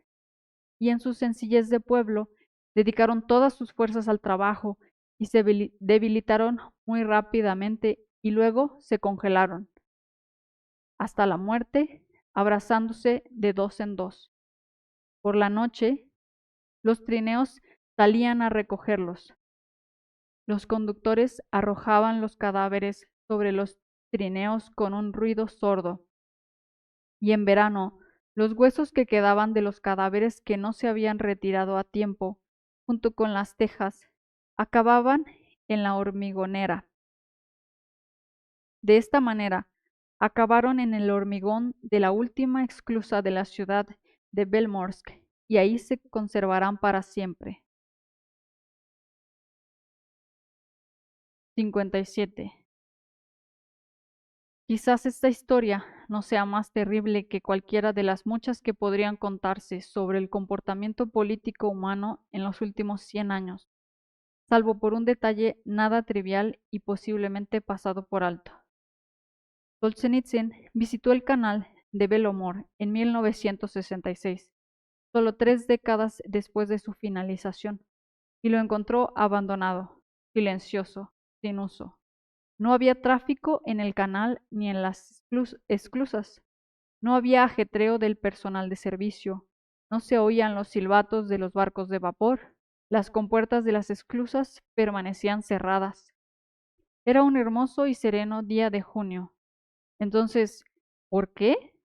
y en su sencillez de pueblo dedicaron todas sus fuerzas al trabajo y se debilitaron muy rápidamente y luego se congelaron, hasta la muerte, abrazándose de dos en dos. Por la noche, los trineos salían a recogerlos. Los conductores arrojaban los cadáveres sobre los trineos con un ruido sordo. Y en verano, los huesos que quedaban de los cadáveres que no se habían retirado a tiempo, junto con las tejas, acababan en la hormigonera. De esta manera, acabaron en el hormigón de la última esclusa de la ciudad de Belmorsk, y ahí se conservarán para siempre. 57. Quizás esta historia no sea más terrible que cualquiera de las muchas que podrían contarse sobre el comportamiento político humano en los últimos 100 años, salvo por un detalle nada trivial y posiblemente pasado por alto. Solzhenitsyn visitó el canal de Belomor en 1966, solo 3 décadas después de su finalización, y lo encontró abandonado, silencioso, sin uso. No había tráfico en el canal ni en las esclusas. No había ajetreo del personal de servicio. No se oían los silbatos de los barcos de vapor. Las compuertas de las esclusas permanecían cerradas. Era un hermoso y sereno día de junio. Entonces, ¿por qué?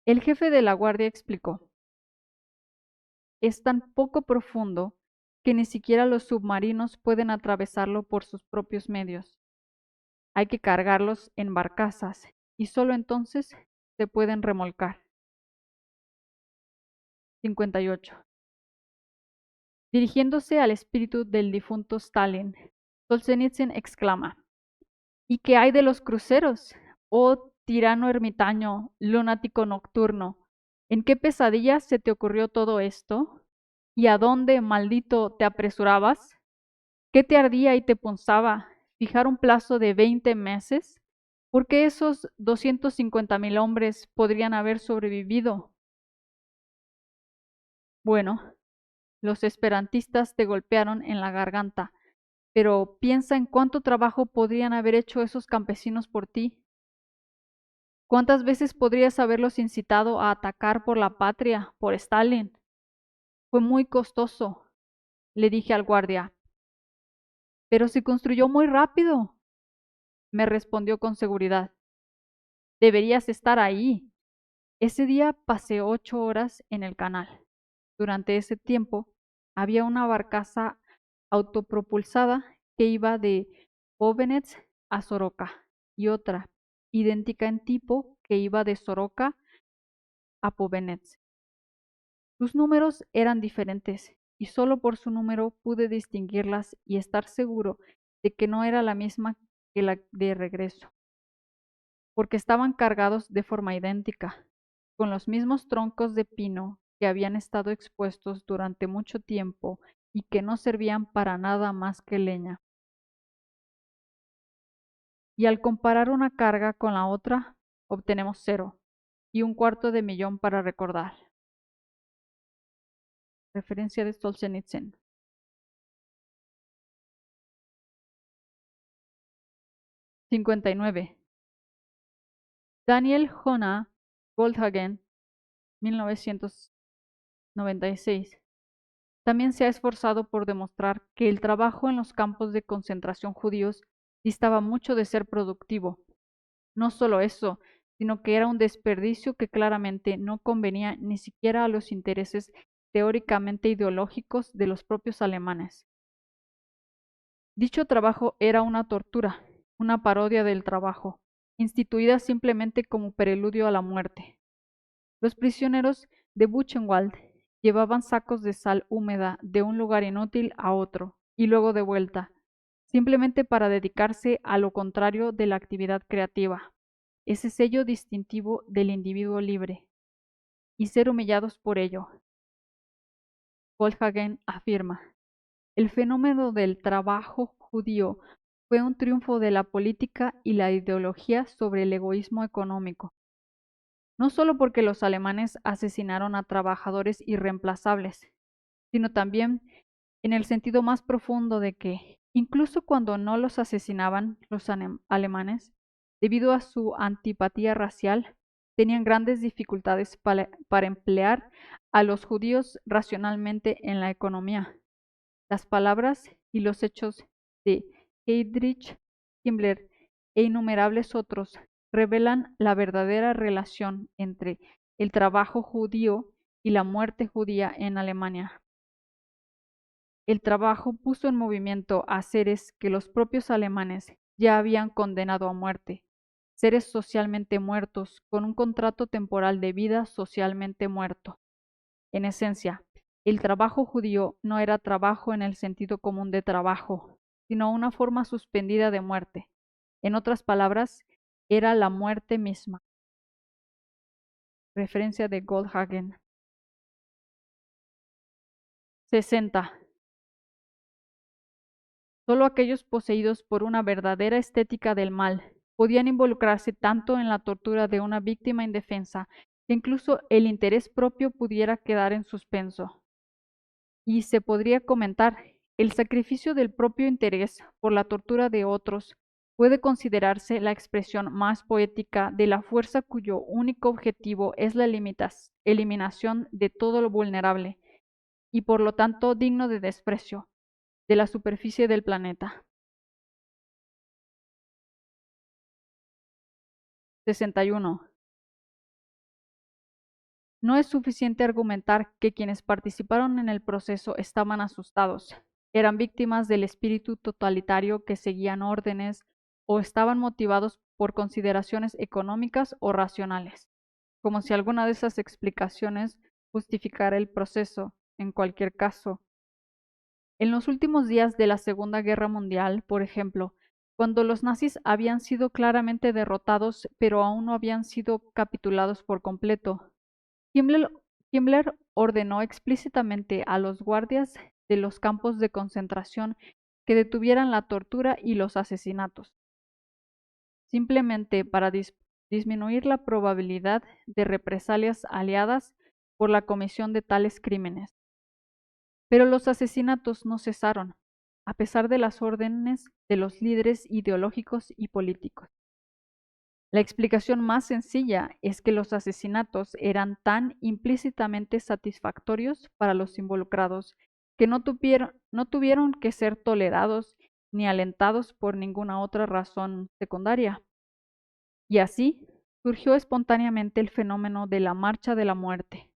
El jefe de la guardia explicó: es tan poco profundo que ni siquiera los submarinos pueden atravesarlo por sus propios medios. Hay que cargarlos en barcazas y solo entonces se pueden remolcar. 58. Dirigiéndose al espíritu del difunto Stalin, Solzhenitsyn exclama: ¿y qué hay de los cruceros? Oh tirano ermitaño, lunático nocturno, ¿en qué pesadilla se te ocurrió todo esto? ¿Y a dónde, maldito, te apresurabas? ¿Qué te ardía y te punzaba? ¿Fijar un plazo de 20 meses? ¿Por qué esos 250.000 hombres podrían haber sobrevivido? Bueno, los esperantistas te golpearon en la garganta, pero piensa en cuánto trabajo podrían haber hecho esos campesinos por ti. ¿Cuántas veces podrías haberlos incitado a atacar por la patria, por Stalin? Fue muy costoso, le dije al guardia. Pero se construyó muy rápido, me respondió con seguridad. Deberías estar ahí. Ese día pasé 8 horas en el canal. Durante ese tiempo había una barcaza autopropulsada que iba de Ovenets a Soroka y otra, idéntica en tipo, que iba de Soroka a Povenets. Sus números eran diferentes y solo por su número pude distinguirlas y estar seguro de que no era la misma que la de regreso, porque estaban cargados de forma idéntica, con los mismos troncos de pino que habían estado expuestos durante mucho tiempo y que no servían para nada más que leña. Y al comparar una carga con la otra, obtenemos 0 y 1/4 de millón para recordar. Referencia de Solzhenitsyn. 59. Daniel Jonah Goldhagen, 1996, también se ha esforzado por demostrar que el trabajo en los campos de concentración judíos distaba mucho de ser productivo. No solo eso, sino que era un desperdicio que claramente no convenía ni siquiera a los intereses teóricamente ideológicos de los propios alemanes. Dicho trabajo era una tortura, una parodia del trabajo, instituida simplemente como preludio a la muerte. Los prisioneros de Buchenwald Llevaban sacos de sal húmeda de un lugar inútil a otro y luego de vuelta, simplemente para dedicarse a lo contrario de la actividad creativa, ese sello distintivo del individuo libre, y ser humillados por ello. Goldhagen afirma: el fenómeno del trabajo judío fue un triunfo de la política y la ideología sobre el egoísmo económico, no solo porque los alemanes asesinaron a trabajadores irreemplazables, sino también en el sentido más profundo de que, incluso cuando no los asesinaban los alemanes, debido a su antipatía racial, tenían grandes dificultades para emplear a los judíos racionalmente en la economía. Las palabras y los hechos de Heinrich Himmler e innumerables otros revelan la verdadera relación entre el trabajo judío y la muerte judía en Alemania. El trabajo puso en movimiento a seres que los propios alemanes ya habían condenado a muerte, seres socialmente muertos con un contrato temporal de vida socialmente muerto. En esencia, el trabajo judío no era trabajo en el sentido común de trabajo, sino una forma suspendida de muerte. En otras palabras, era la muerte misma. Referencia de Goldhagen. 60. Solo aquellos poseídos por una verdadera estética del mal podían involucrarse tanto en la tortura de una víctima indefensa que incluso el interés propio pudiera quedar en suspenso. Y se podría comentar, el sacrificio del propio interés por la tortura de otros puede considerarse la expresión más poética de la fuerza cuyo único objetivo es la eliminación de todo lo vulnerable y por lo tanto digno de desprecio de la superficie del planeta. 61. No es suficiente argumentar que quienes participaron en el proceso estaban asustados, eran víctimas del espíritu totalitario que seguían órdenes o estaban motivados por consideraciones económicas o racionales, como si alguna de esas explicaciones justificara el proceso. En cualquier caso, en los últimos días de la Segunda Guerra Mundial, por ejemplo, cuando los nazis habían sido claramente derrotados pero aún no habían sido capitulados por completo, Himmler ordenó explícitamente a los guardias de los campos de concentración que detuvieran la tortura y los asesinatos, simplemente para disminuir la probabilidad de represalias aliadas por la comisión de tales crímenes. Pero los asesinatos no cesaron, a pesar de las órdenes de los líderes ideológicos y políticos. La explicación más sencilla es que los asesinatos eran tan implícitamente satisfactorios para los involucrados que no tuvieron que ser tolerados ni alentados por ninguna otra razón secundaria. Y así surgió espontáneamente el fenómeno de la Marcha de la Muerte.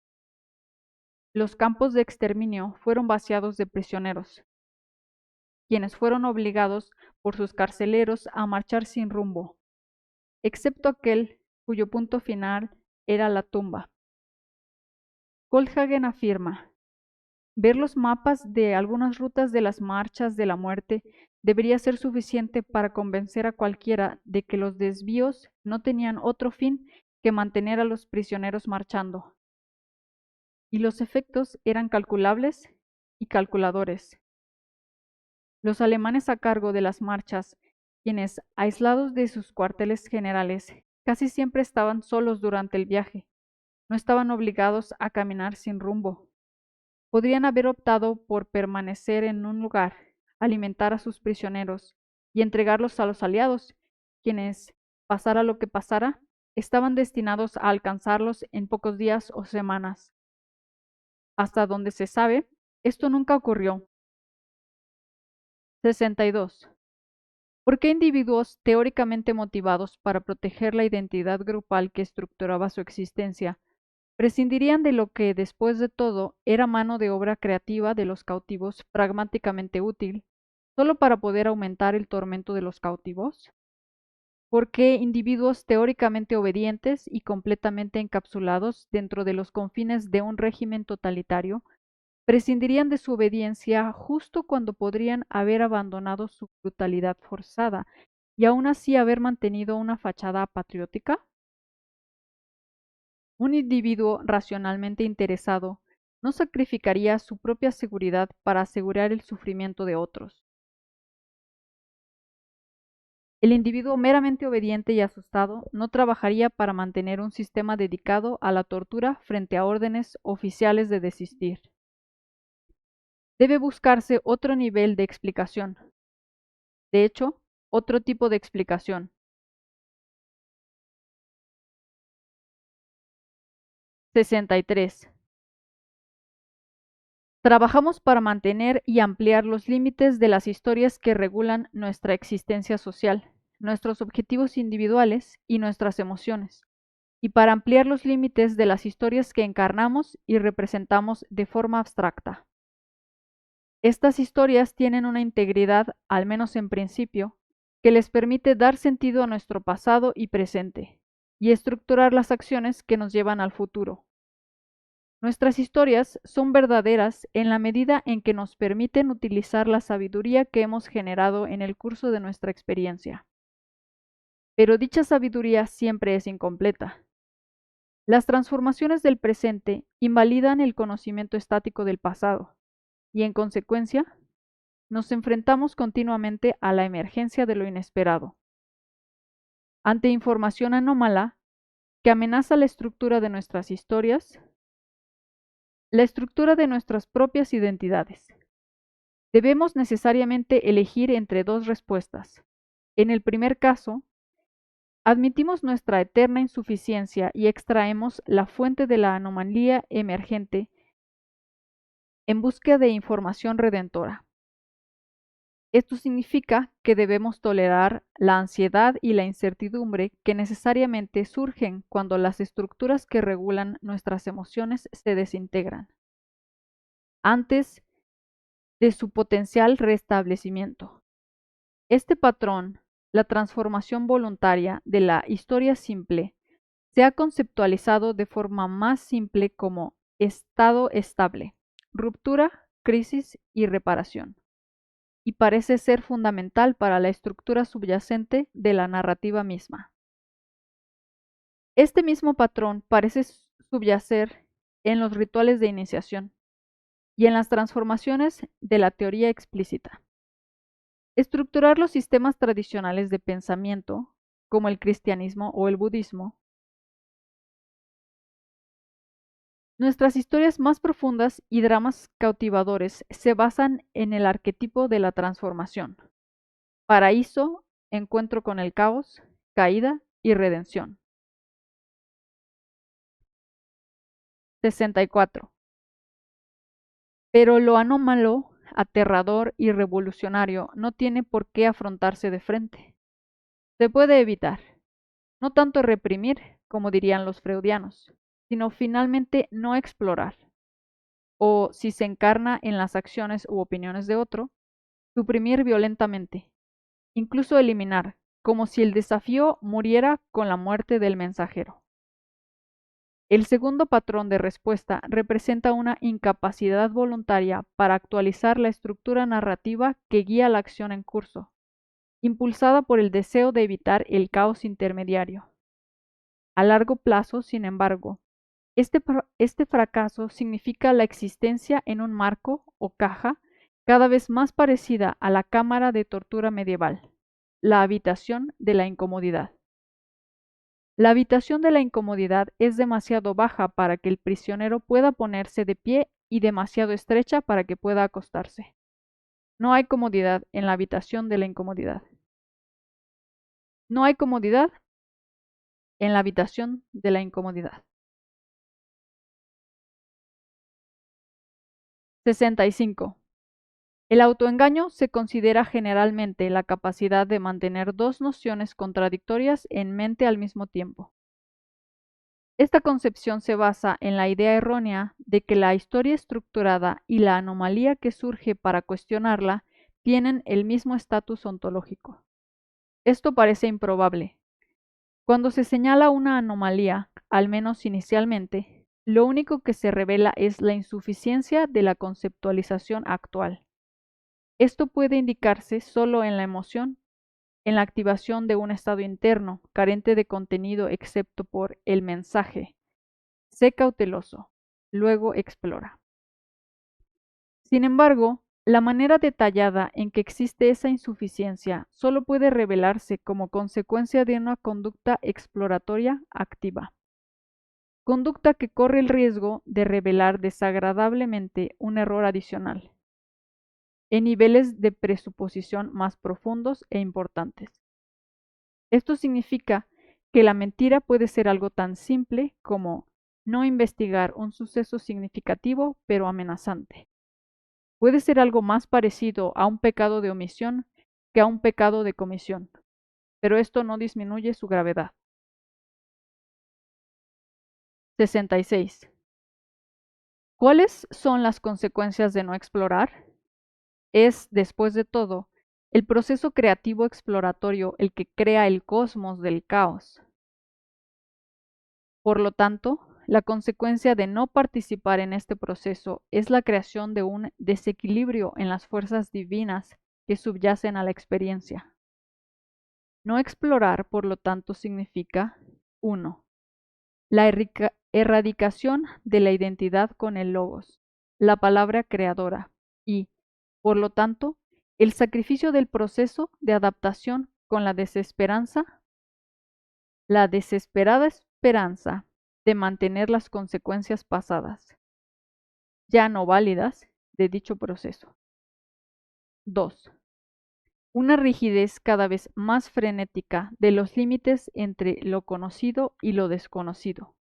Los campos de exterminio fueron vaciados de prisioneros, quienes fueron obligados por sus carceleros a marchar sin rumbo, excepto aquel cuyo punto final era la tumba. Goldhagen afirma: ver los mapas de algunas rutas de las marchas de la muerte debería ser suficiente para convencer a cualquiera de que los desvíos no tenían otro fin que mantener a los prisioneros marchando. Y los efectos eran calculables y calculadores. Los alemanes a cargo de las marchas, quienes, aislados de sus cuarteles generales, casi siempre estaban solos durante el viaje, no estaban obligados a caminar sin rumbo. Podrían haber optado por permanecer en un lugar, alimentar a sus prisioneros y entregarlos a los aliados, quienes, pasara lo que pasara, estaban destinados a alcanzarlos en pocos días o semanas. Hasta donde se sabe, esto nunca ocurrió. 62. ¿Por qué individuos teóricamente motivados para proteger la identidad grupal que estructuraba su existencia prescindirían de lo que, después de todo, era mano de obra creativa de los cautivos pragmáticamente útil, solo para poder aumentar el tormento de los cautivos? porque individuos teóricamente obedientes y completamente encapsulados dentro de los confines de un régimen totalitario prescindirían de su obediencia justo cuando podrían haber abandonado su brutalidad forzada y aún así haber mantenido una fachada patriótica? Un individuo racionalmente interesado no sacrificaría su propia seguridad para asegurar el sufrimiento de otros. El individuo meramente obediente y asustado no trabajaría para mantener un sistema dedicado a la tortura frente a órdenes oficiales de desistir. Debe buscarse otro nivel de explicación. De hecho, otro tipo de explicación. 63. Trabajamos para mantener y ampliar los límites de las historias que regulan nuestra existencia social, nuestros objetivos individuales y nuestras emociones, y para ampliar los límites de las historias que encarnamos y representamos de forma abstracta. Estas historias tienen una integridad, al menos en principio, que les permite dar sentido a nuestro pasado y presente, y estructurar las acciones que nos llevan al futuro. Nuestras historias son verdaderas en la medida en que nos permiten utilizar la sabiduría que hemos generado en el curso de nuestra experiencia. Pero dicha sabiduría siempre es incompleta. Las transformaciones del presente invalidan el conocimiento estático del pasado y, en consecuencia, nos enfrentamos continuamente a la emergencia de lo inesperado. Ante información anómala que amenaza la estructura de nuestras historias, la estructura de nuestras propias identidades. Debemos necesariamente elegir entre dos respuestas. En el primer caso, admitimos nuestra eterna insuficiencia y extraemos la fuente de la anomalía emergente en busca de información redentora. Esto significa que debemos tolerar la ansiedad y la incertidumbre que necesariamente surgen cuando las estructuras que regulan nuestras emociones se desintegran, antes de su potencial restablecimiento. Este patrón, la transformación voluntaria de la historia simple, se ha conceptualizado de forma más simple como estado estable, ruptura, crisis y reparación, y parece ser fundamental para la estructura subyacente de la narrativa misma. Este mismo patrón parece subyacer en los rituales de iniciación y en las transformaciones de la teoría explícita. Estructurar los sistemas tradicionales de pensamiento, como el cristianismo o el budismo. Nuestras historias más profundas y dramas cautivadores se basan en el arquetipo de la transformación. Paraíso, encuentro con el caos, caída y redención. 64. Pero lo anómalo, aterrador y revolucionario no tiene por qué afrontarse de frente. Se puede evitar, no tanto reprimir, como dirían los freudianos, sino finalmente no explorar, o si se encarna en las acciones u opiniones de otro, suprimir violentamente, incluso eliminar, como si el desafío muriera con la muerte del mensajero. El segundo patrón de respuesta representa una incapacidad voluntaria para actualizar la estructura narrativa que guía la acción en curso, impulsada por el deseo de evitar el caos intermediario. A largo plazo, sin embargo, este fracaso significa la existencia en un marco o caja cada vez más parecida a la cámara de tortura medieval, la habitación de la incomodidad. La habitación de la incomodidad es demasiado baja para que el prisionero pueda ponerse de pie y demasiado estrecha para que pueda acostarse. No hay comodidad en la habitación de la incomodidad. No hay comodidad en la habitación de la incomodidad. 65. El autoengaño se considera generalmente la capacidad de mantener dos nociones contradictorias en mente al mismo tiempo. Esta concepción se basa en la idea errónea de que la historia estructurada y la anomalía que surge para cuestionarla tienen el mismo estatus ontológico. Esto parece improbable, Cuando se señala una anomalía, al menos inicialmente, lo único que se revela es la insuficiencia de la conceptualización actual. Esto puede indicarse solo en la emoción, en la activación de un estado interno, carente de contenido excepto por el mensaje. Sé cauteloso, luego explora. Sin embargo, la manera detallada en que existe esa insuficiencia solo puede revelarse como consecuencia de una conducta exploratoria activa. Conducta que corre el riesgo de revelar desagradablemente un error adicional, en niveles de presuposición más profundos e importantes. Esto significa que la mentira puede ser algo tan simple como no investigar un suceso significativo pero amenazante. Puede ser algo más parecido a un pecado de omisión que a un pecado de comisión, pero esto no disminuye su gravedad. 66. ¿Cuáles son las consecuencias de no explorar? Es, después de todo, el proceso creativo exploratorio el que crea el cosmos del caos. Por lo tanto, la consecuencia de no participar en este proceso es la creación de un desequilibrio en las fuerzas divinas que subyacen a la experiencia. No explorar, por lo tanto, significa 1. La erradicación de la identidad con el logos, la palabra creadora, y, por lo tanto, el sacrificio del proceso de adaptación con la desesperada esperanza de mantener las consecuencias pasadas, ya no válidas, de dicho proceso. 2. Una rigidez cada vez más frenética de los límites entre lo conocido y lo desconocido,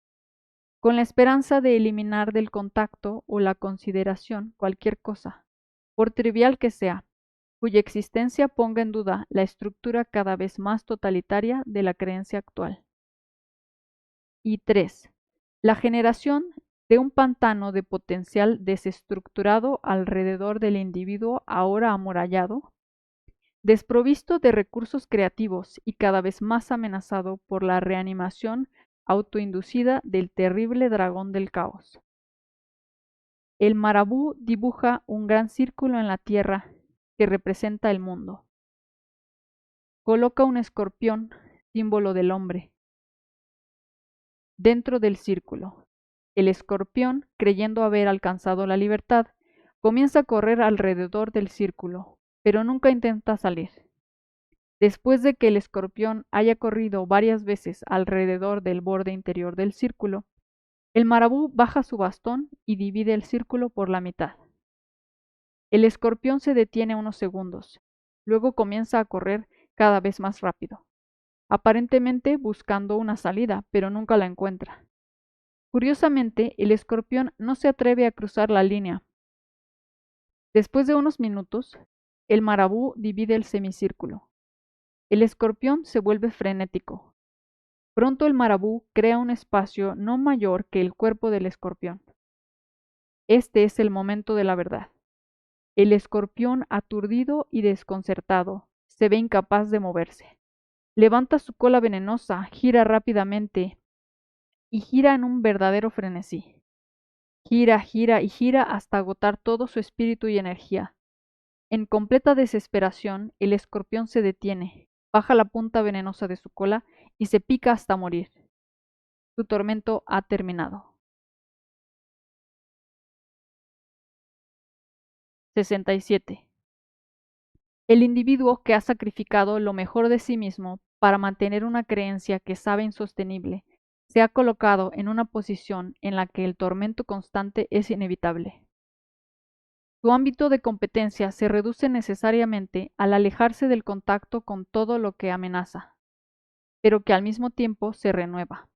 con la esperanza de eliminar del contacto o la consideración cualquier cosa, por trivial que sea, cuya existencia ponga en duda la estructura cada vez más totalitaria de la creencia actual. Y 3. La generación de un pantano de potencial desestructurado alrededor del individuo ahora amurallado, desprovisto de recursos creativos y cada vez más amenazado por la reanimación autoinducida del terrible dragón del caos. El marabú dibuja un gran círculo en la tierra que representa el mundo. Coloca un escorpión, símbolo del hombre, dentro del círculo. El escorpión, creyendo haber alcanzado la libertad, comienza a correr alrededor del círculo, pero nunca intenta salir. Después de que el escorpión haya corrido varias veces alrededor del borde interior del círculo, el marabú baja su bastón y divide el círculo por la mitad. El escorpión se detiene unos segundos, luego comienza a correr cada vez más rápido, aparentemente buscando una salida, pero nunca la encuentra. Curiosamente, el escorpión no se atreve a cruzar la línea. Después de unos minutos, el marabú divide el semicírculo. El escorpión se vuelve frenético. Pronto el marabú crea un espacio no mayor que el cuerpo del escorpión. Este es el momento de la verdad. El escorpión, aturdido y desconcertado, se ve incapaz de moverse. Levanta su cola venenosa, gira rápidamente y gira en un verdadero frenesí. Gira, gira y gira hasta agotar todo su espíritu y energía. En completa desesperación, el escorpión se detiene, baja la punta venenosa de su cola y se pica hasta morir. Su tormento ha terminado. 67. El individuo que ha sacrificado lo mejor de sí mismo para mantener una creencia que sabe insostenible, se ha colocado en una posición en la que el tormento constante es inevitable. Su ámbito de competencia se reduce necesariamente al alejarse del contacto con todo lo que amenaza, pero que al mismo tiempo se renueva.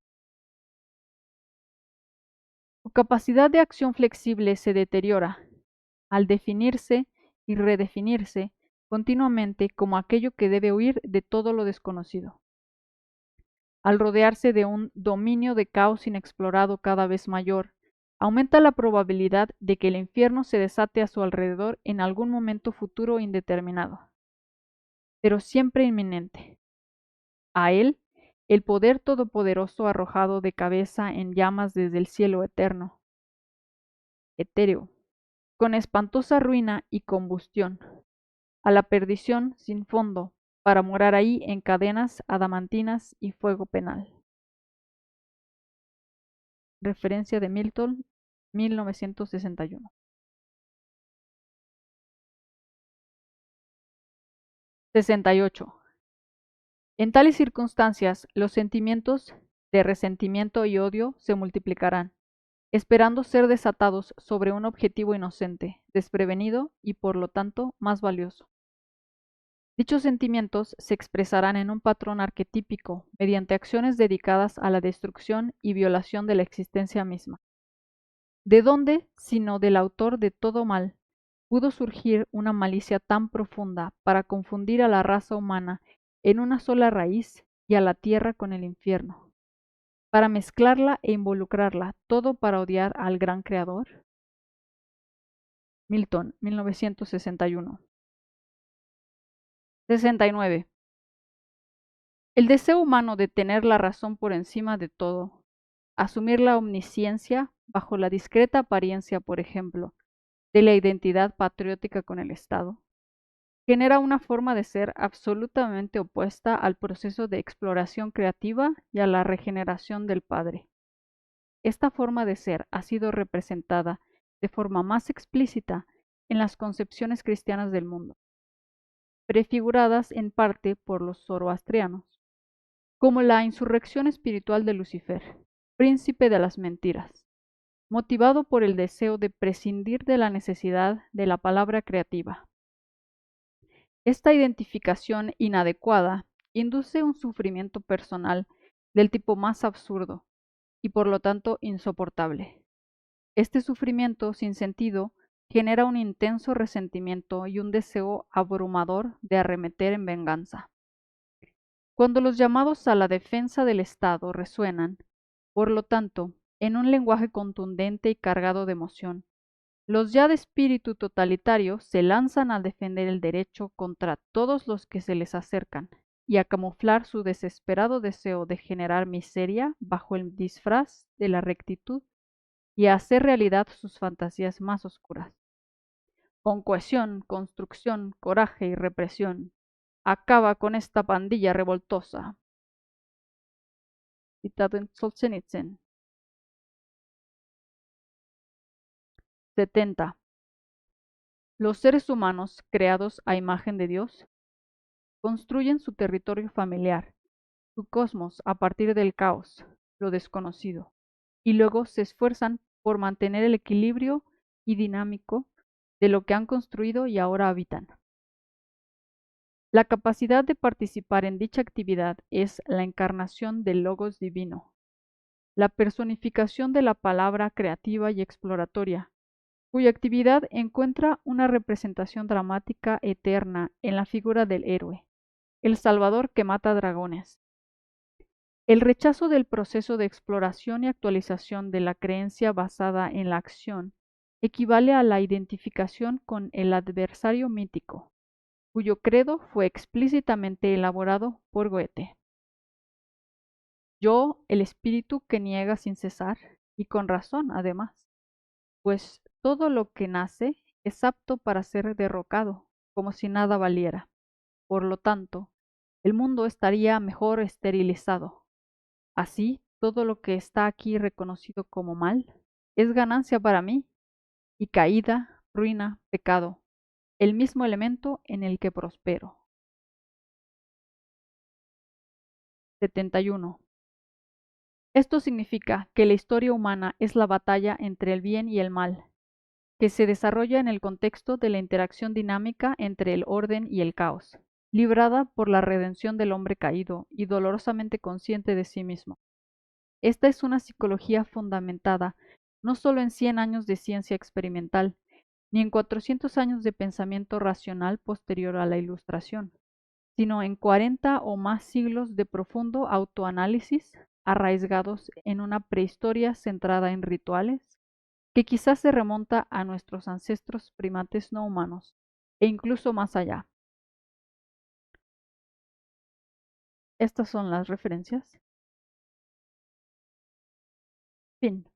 Su capacidad de acción flexible se deteriora al definirse y redefinirse continuamente como aquello que debe huir de todo lo desconocido. Al rodearse de un dominio de caos inexplorado cada vez mayor, aumenta la probabilidad de que el infierno se desate a su alrededor en algún momento futuro indeterminado, pero siempre inminente. A él el poder todopoderoso arrojado de cabeza en llamas desde el cielo eterno, etéreo, con espantosa ruina y combustión, a la perdición sin fondo, para morar ahí en cadenas adamantinas y fuego penal. Referencia de Milton, 1961. 68. En tales circunstancias, los sentimientos de resentimiento y odio se multiplicarán, esperando ser desatados sobre un objetivo inocente, desprevenido y por lo tanto más valioso. Dichos sentimientos se expresarán en un patrón arquetípico mediante acciones dedicadas a la destrucción y violación de la existencia misma. ¿De dónde, sino del autor de todo mal, pudo surgir una malicia tan profunda para confundir a la raza humana en una sola raíz y a la tierra con el infierno, para mezclarla e involucrarla, todo para odiar al gran creador? Milton, 1961. 69. El deseo humano de tener la razón por encima de todo, asumir la omnisciencia bajo la discreta apariencia, por ejemplo, de la identidad patriótica con el Estado, genera una forma de ser absolutamente opuesta al proceso de exploración creativa y a la regeneración del Padre. Esta forma de ser ha sido representada de forma más explícita en las concepciones cristianas del mundo, prefiguradas en parte por los zoroastrianos, como la insurrección espiritual de Lucifer, príncipe de las mentiras, motivado por el deseo de prescindir de la necesidad de la palabra creativa. Esta identificación inadecuada induce un sufrimiento personal del tipo más absurdo y por lo tanto insoportable. Este sufrimiento sin sentido genera un intenso resentimiento y un deseo abrumador de arremeter en venganza. Cuando los llamados a la defensa del Estado resuenan, por lo tanto, en un lenguaje contundente y cargado de emoción, los ya de espíritu totalitario se lanzan a defender el derecho contra todos los que se les acercan y a camuflar su desesperado deseo de generar miseria bajo el disfraz de la rectitud y a hacer realidad sus fantasías más oscuras. Con cohesión, construcción, coraje y represión, acaba con esta pandilla revoltosa. Citado en Solzhenitsyn. 70. Los seres humanos, creados a imagen de Dios, construyen su territorio familiar, su cosmos a partir del caos, lo desconocido, y luego se esfuerzan por mantener el equilibrio y dinámico de lo que han construido y ahora habitan. La capacidad de participar en dicha actividad es la encarnación del Logos divino, la personificación de la palabra creativa y exploratoria, cuya actividad encuentra una representación dramática eterna en la figura del héroe, el Salvador que mata dragones. El rechazo del proceso de exploración y actualización de la creencia basada en la acción equivale a la identificación con el adversario mítico, cuyo credo fue explícitamente elaborado por Goethe. Yo, el espíritu que niega sin cesar, y con razón además, pues todo lo que nace es apto para ser derrocado, como si nada valiera. Por lo tanto, el mundo estaría mejor esterilizado. Así, todo lo que está aquí reconocido como mal es ganancia para mí, y caída, ruina, pecado, el mismo elemento en el que prospero. 71. Esto significa que la historia humana es la batalla entre el bien y el mal, que se desarrolla en el contexto de la interacción dinámica entre el orden y el caos, librada por la redención del hombre caído y dolorosamente consciente de sí mismo. Esta es una psicología fundamentada no solo en 100 años de ciencia experimental, ni en 400 años de pensamiento racional posterior a la Ilustración, sino en 40 o más siglos de profundo autoanálisis arraigados en una prehistoria centrada en rituales, que quizás se remonta a nuestros ancestros primates no humanos, e incluso más allá. Estas son las referencias. Fin.